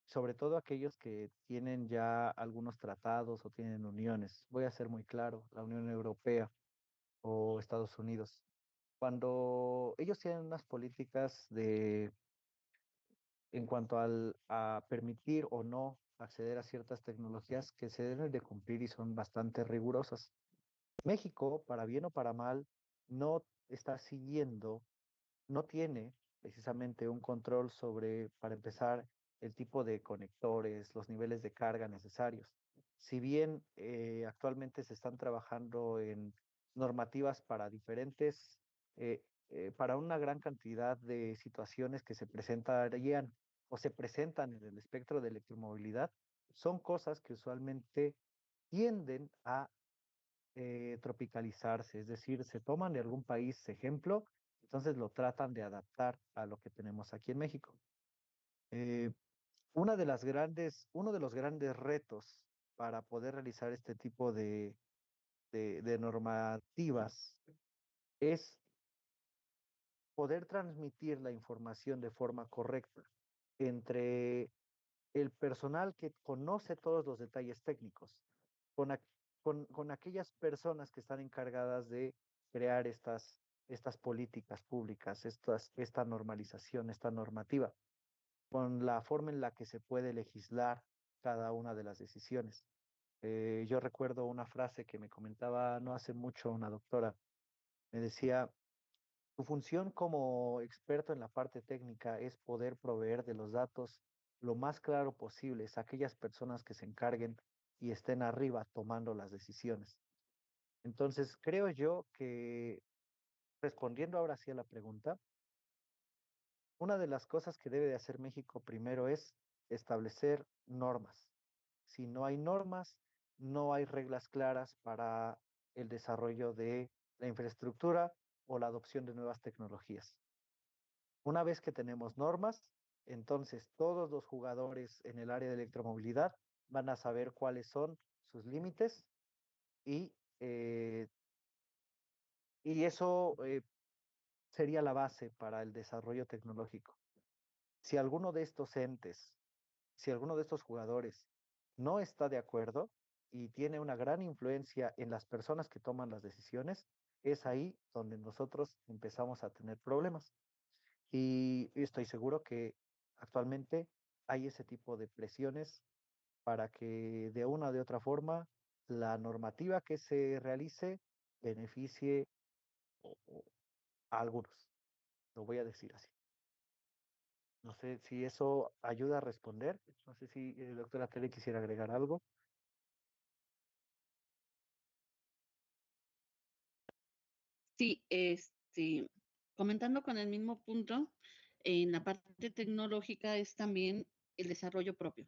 sobre todo aquellos que tienen ya algunos tratados o tienen uniones, voy a ser muy claro, la Unión Europea o Estados Unidos, cuando ellos tienen unas políticas de en cuanto a permitir o no acceder a ciertas tecnologías que se deben de cumplir y son bastante rigurosas. México, para bien o para mal, no está siguiendo, no tiene precisamente un control sobre, para empezar, el tipo de conectores, los niveles de carga necesarios. Si bien actualmente se están trabajando en normativas para diferentes, para una gran cantidad de situaciones que se presentarían o se presentan en el espectro de electromovilidad, son cosas que usualmente tienden a tropicalizarse, es decir, se toman de algún país ejemplo, entonces lo tratan de adaptar a lo que tenemos aquí en México. Eh, uno de los grandes retos para poder realizar este tipo de normativas es poder transmitir la información de forma correcta entre el personal que conoce todos los detalles técnicos, con, con aquellas personas que están encargadas de crear estas políticas públicas, esta normalización, esta normativa, con la forma en la que se puede legislar cada una de las decisiones. Yo recuerdo una frase que me comentaba no hace mucho una doctora, me decía, tu función como experto en la parte técnica es poder proveer de los datos lo más claro posible a aquellas personas que se encarguen y estén arriba tomando las decisiones. Entonces, creo yo que respondiendo ahora sí a la pregunta, una de las cosas que debe de hacer México primero es establecer normas. Si no hay normas, no hay reglas claras para el desarrollo de la infraestructura o la adopción de nuevas tecnologías. Una vez que tenemos normas, entonces todos los jugadores en el área de electromovilidad van a saber cuáles son sus límites y, eh, y eso sería la base para el desarrollo tecnológico. Si alguno de estos entes, si alguno de estos jugadores no está de acuerdo y tiene una gran influencia en las personas que toman las decisiones, es ahí donde nosotros empezamos a tener problemas. Y estoy seguro que actualmente hay ese tipo de presiones para que de una o de otra forma la normativa que se realice beneficie a algunos. Lo voy a decir así. No sé si eso ayuda a responder. No sé si el doctora Tele quisiera agregar algo. Sí, comentando con el mismo punto, en la parte tecnológica es también el desarrollo propio,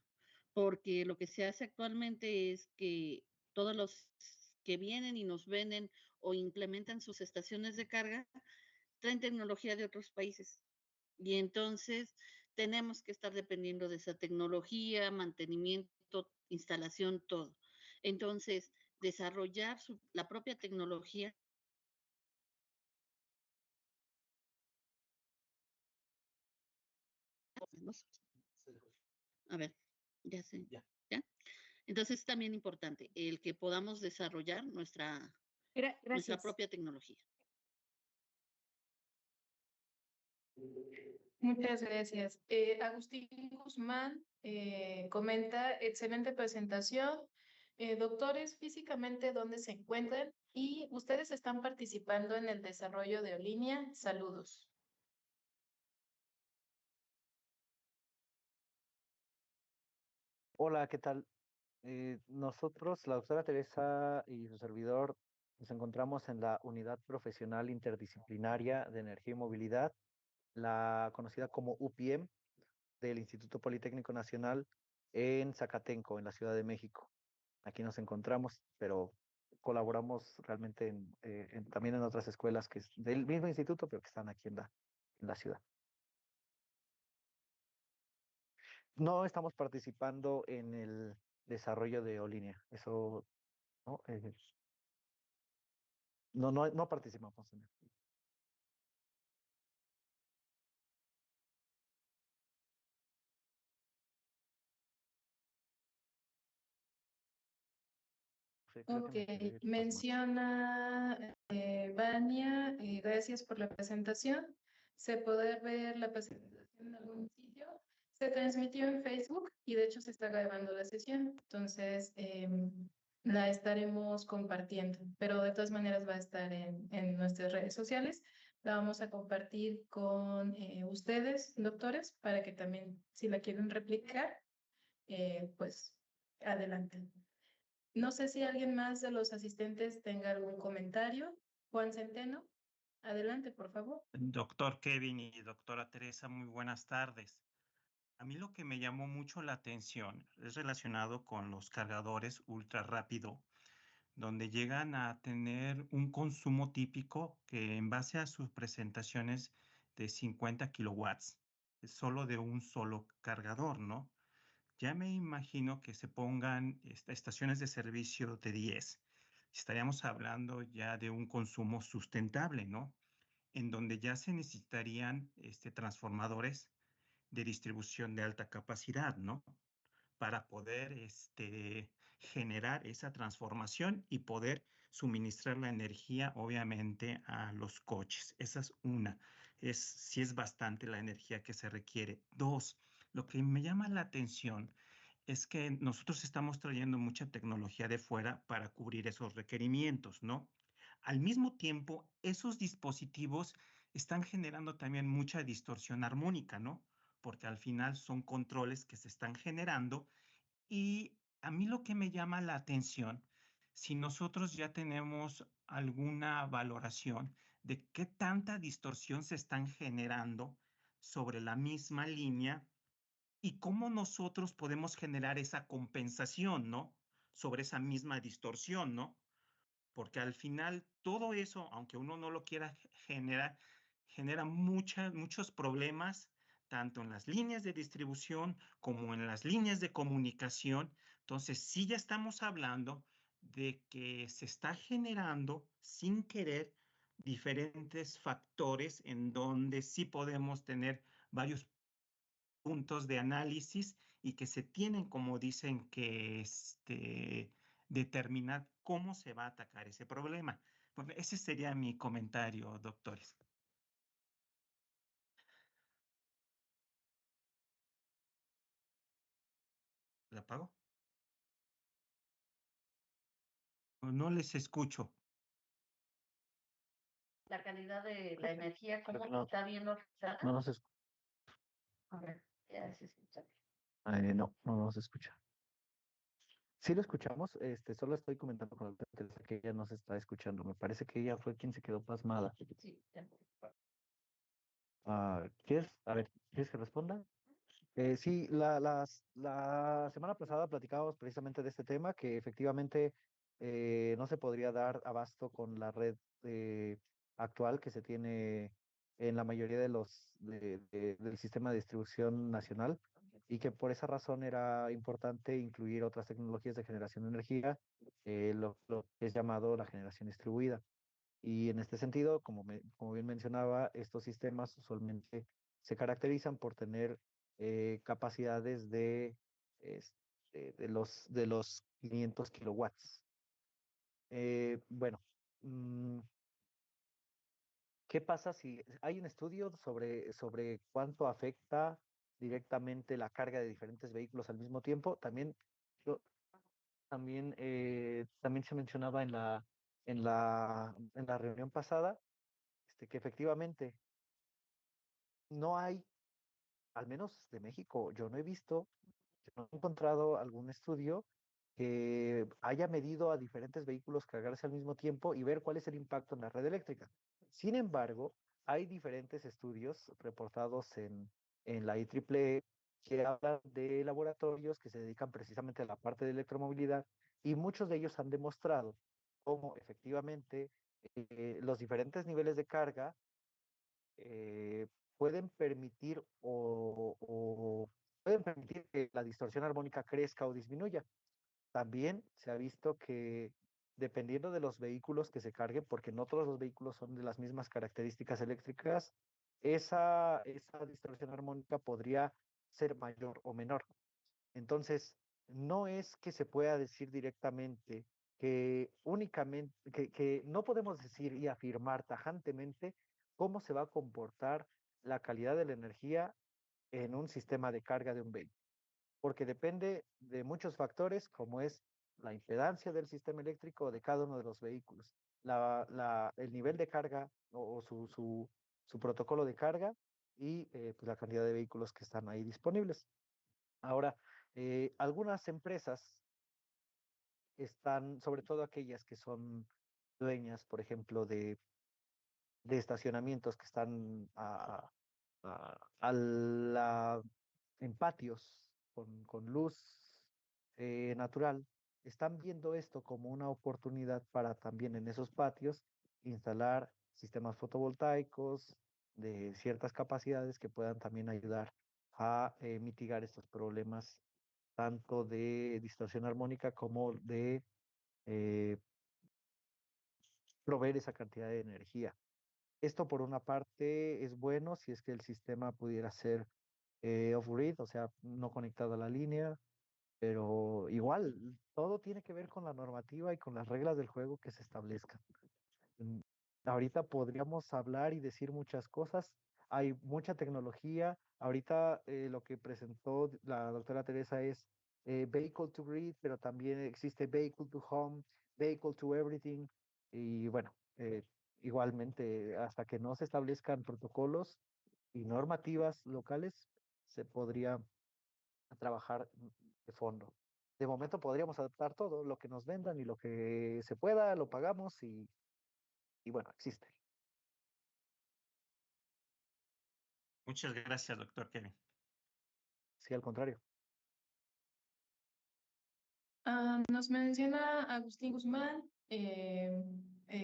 porque lo que se hace actualmente es que todos los que vienen y nos venden o implementan sus estaciones de carga traen tecnología de otros países. Y entonces tenemos que estar dependiendo de esa tecnología, mantenimiento, instalación, todo. Entonces, desarrollar la propia tecnología. A ver, ya sé. Ya. ¿Ya? Entonces es también importante el que podamos desarrollar nuestra Gracias. propia tecnología. Muchas gracias. Agustín Guzmán comenta, excelente presentación. Doctores, físicamente, ¿dónde se encuentran? Y ustedes están participando en el desarrollo de Olinia. Saludos. Hola, ¿qué tal? Nosotros, la doctora Teresa y su servidor, nos encontramos en la Unidad Profesional Interdisciplinaria de Energía y Movilidad, la conocida como UPM, del Instituto Politécnico Nacional en Zacatenco, en la Ciudad de México. Aquí nos encontramos, pero colaboramos realmente también en otras escuelas que es del mismo instituto, pero que están aquí en la ciudad. No estamos participando en el desarrollo de Olinia. Eso, ¿no? No participamos en él. Sí, creo que me quedé Ok, menciona Vania, gracias por la presentación. ¿Se puede ver la presentación en algún sitio? Se transmitió en Facebook y de hecho se está grabando la sesión, entonces la estaremos compartiendo, pero de todas maneras va a estar en nuestras redes sociales. La vamos a compartir con ustedes, doctores, para que también, si la quieren replicar, pues adelante. No sé si alguien más de los asistentes tenga algún comentario. Juan Centeno, adelante, por favor. Doctor Kevin y doctora Teresa, muy buenas tardes. A mí lo que me llamó mucho la atención es relacionado con los cargadores ultra rápido, donde llegan a tener un consumo típico que en base a sus presentaciones de 50 kilowatts, es solo de un solo cargador, ¿no? Ya me imagino que se pongan estaciones de servicio de 10. Estaríamos hablando ya de un consumo sustentable, ¿no? En donde ya se necesitarían transformadores de distribución de alta capacidad, ¿no? Para poder generar esa transformación y poder suministrar la energía, obviamente, a los coches. Esa es una. Sí es bastante la energía que se requiere. Dos, lo que me llama la atención es que nosotros estamos trayendo mucha tecnología de fuera para cubrir esos requerimientos, ¿no? Al mismo tiempo, esos dispositivos están generando también mucha distorsión armónica, ¿no? Porque al final son controles que se están generando y a mí lo que me llama la atención, si nosotros ya tenemos alguna valoración de qué tanta distorsión se están generando sobre la misma línea y cómo nosotros podemos generar esa compensación, ¿no? Sobre esa misma distorsión, ¿no? Porque al final todo eso, aunque uno no lo quiera generar, genera muchos problemas, tanto en las líneas de distribución como en las líneas de comunicación. Entonces, sí ya estamos hablando de que se está generando sin querer diferentes factores en donde sí podemos tener varios puntos de análisis y que se tienen, como dicen, que determinar cómo se va a atacar ese problema. Bueno, ese sería mi comentario, doctores. ¿La apago? No les escucho. La calidad de la energía, ¿cómo No. está viendo reflejada? No nos escucha. A ver, ya se escucha. No nos escucha. Sí lo escuchamos, solo estoy comentando con la doctora que ella no se está escuchando. Me parece que ella fue quien se quedó pasmada. Sí, ya. ¿Quieres que responda? Sí, la semana pasada platicábamos precisamente de este tema, que efectivamente no se podría dar abasto con la red actual que se tiene en la mayoría del sistema de distribución nacional, y que por esa razón era importante incluir otras tecnologías de generación de energía, lo que es llamado la generación distribuida. Y en este sentido, como bien mencionaba, estos sistemas usualmente se caracterizan por tener capacidades de de los 500 kilowatts. Bueno, mm, ¿qué pasa si hay un estudio sobre cuánto afecta directamente la carga de diferentes vehículos al mismo tiempo? Yo- también se mencionaba en la reunión pasada, que efectivamente no hay, al menos de México, yo no he encontrado algún estudio que haya medido a diferentes vehículos cargarse al mismo tiempo y ver cuál es el impacto en la red eléctrica. Sin embargo, hay diferentes estudios reportados en la IEEE que hablan de laboratorios que se dedican precisamente a la parte de electromovilidad, y muchos de ellos han demostrado cómo efectivamente los diferentes niveles de carga eh, pueden permitir o pueden permitir que la distorsión armónica crezca o disminuya. También se ha visto que dependiendo de los vehículos que se carguen, porque no todos los vehículos son de las mismas características eléctricas, esa distorsión armónica podría ser mayor o menor. Entonces, no es que se pueda decir directamente que únicamente, que no podemos decir y afirmar tajantemente cómo se va a comportar la calidad de la energía en un sistema de carga de un vehículo, porque depende de muchos factores, como es la impedancia del sistema eléctrico de cada uno de los vehículos, el nivel de carga o su protocolo de carga y pues la cantidad de vehículos que están ahí disponibles. Ahora, algunas empresas están, sobre todo aquellas que son dueñas, por ejemplo, de estacionamientos que están en patios con luz natural, están viendo esto como una oportunidad para también en esos patios instalar sistemas fotovoltaicos de ciertas capacidades que puedan también ayudar a mitigar estos problemas tanto de distorsión armónica como de eh, proveer esa cantidad de energía. Esto por una parte es bueno si es que el sistema pudiera ser off-grid, o sea, no conectado a la línea, pero igual todo tiene que ver con la normativa y con las reglas del juego que se establezcan. Mm, Ahorita podríamos hablar y decir muchas cosas. Hay mucha tecnología. Ahorita lo que presentó la doctora Teresa es Vehicle to Grid, pero también existe Vehicle to Home, Vehicle to Everything. Y bueno, igualmente, hasta que no se establezcan protocolos y normativas locales, se podría trabajar de fondo. De momento podríamos adaptar todo, lo que nos vendan y lo que se pueda, lo pagamos y bueno, existe. Muchas gracias, doctor Kevin. Sí, al contrario. Nos menciona Agustín Guzmán,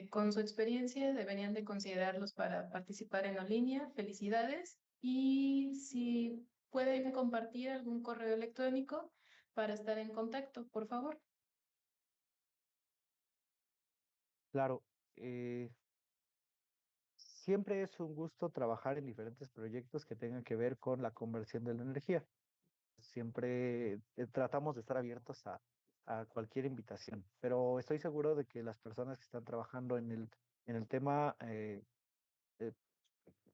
con su experiencia deberían de considerarlos para participar en la línea. Felicidades. Y si pueden compartir algún correo electrónico para estar en contacto, por favor. Claro, siempre es un gusto trabajar en diferentes proyectos que tengan que ver con la conversión de la energía. Siempre tratamos de estar abiertos a cualquier invitación, pero estoy seguro de que las personas que están trabajando en el tema eh,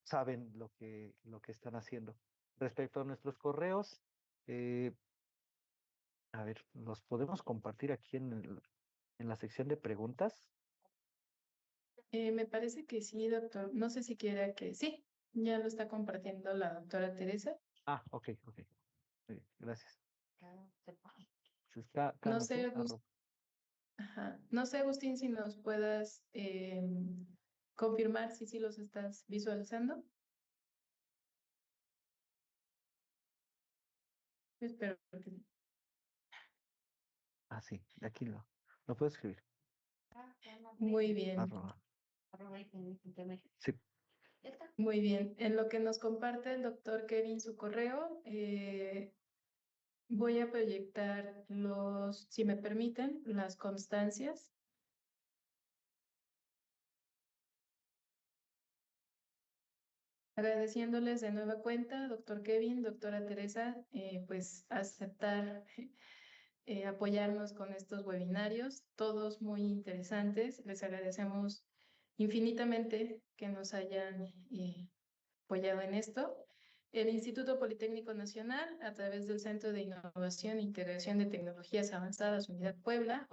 saben lo que están haciendo. Respecto a nuestros correos, eh, a ver, los podemos compartir aquí en la sección de preguntas. Me parece que sí, doctor. No sé si quiera que sí, ya lo está compartiendo la doctora Teresa. Ah, ok, ok. Muy bien, gracias. Pues es No sé, arroba. Ajá. No sé, Agustín, si nos puedas confirmar si sí los estás visualizando. Espero que sí. Ah, sí, de aquí lo puedo escribir. Muy bien, Arroba. Sí, muy bien. En lo que nos comparte el doctor Kevin su correo, voy a proyectar si me permiten, las constancias. Agradeciéndoles de nueva cuenta, doctor Kevin, doctora Teresa, pues aceptar apoyarnos con estos webinarios, todos muy interesantes. Les agradecemos infinitamente que nos hayan apoyado en esto. El Instituto Politécnico Nacional, a través del Centro de Innovación e Integración de Tecnologías Avanzadas Unidad Puebla,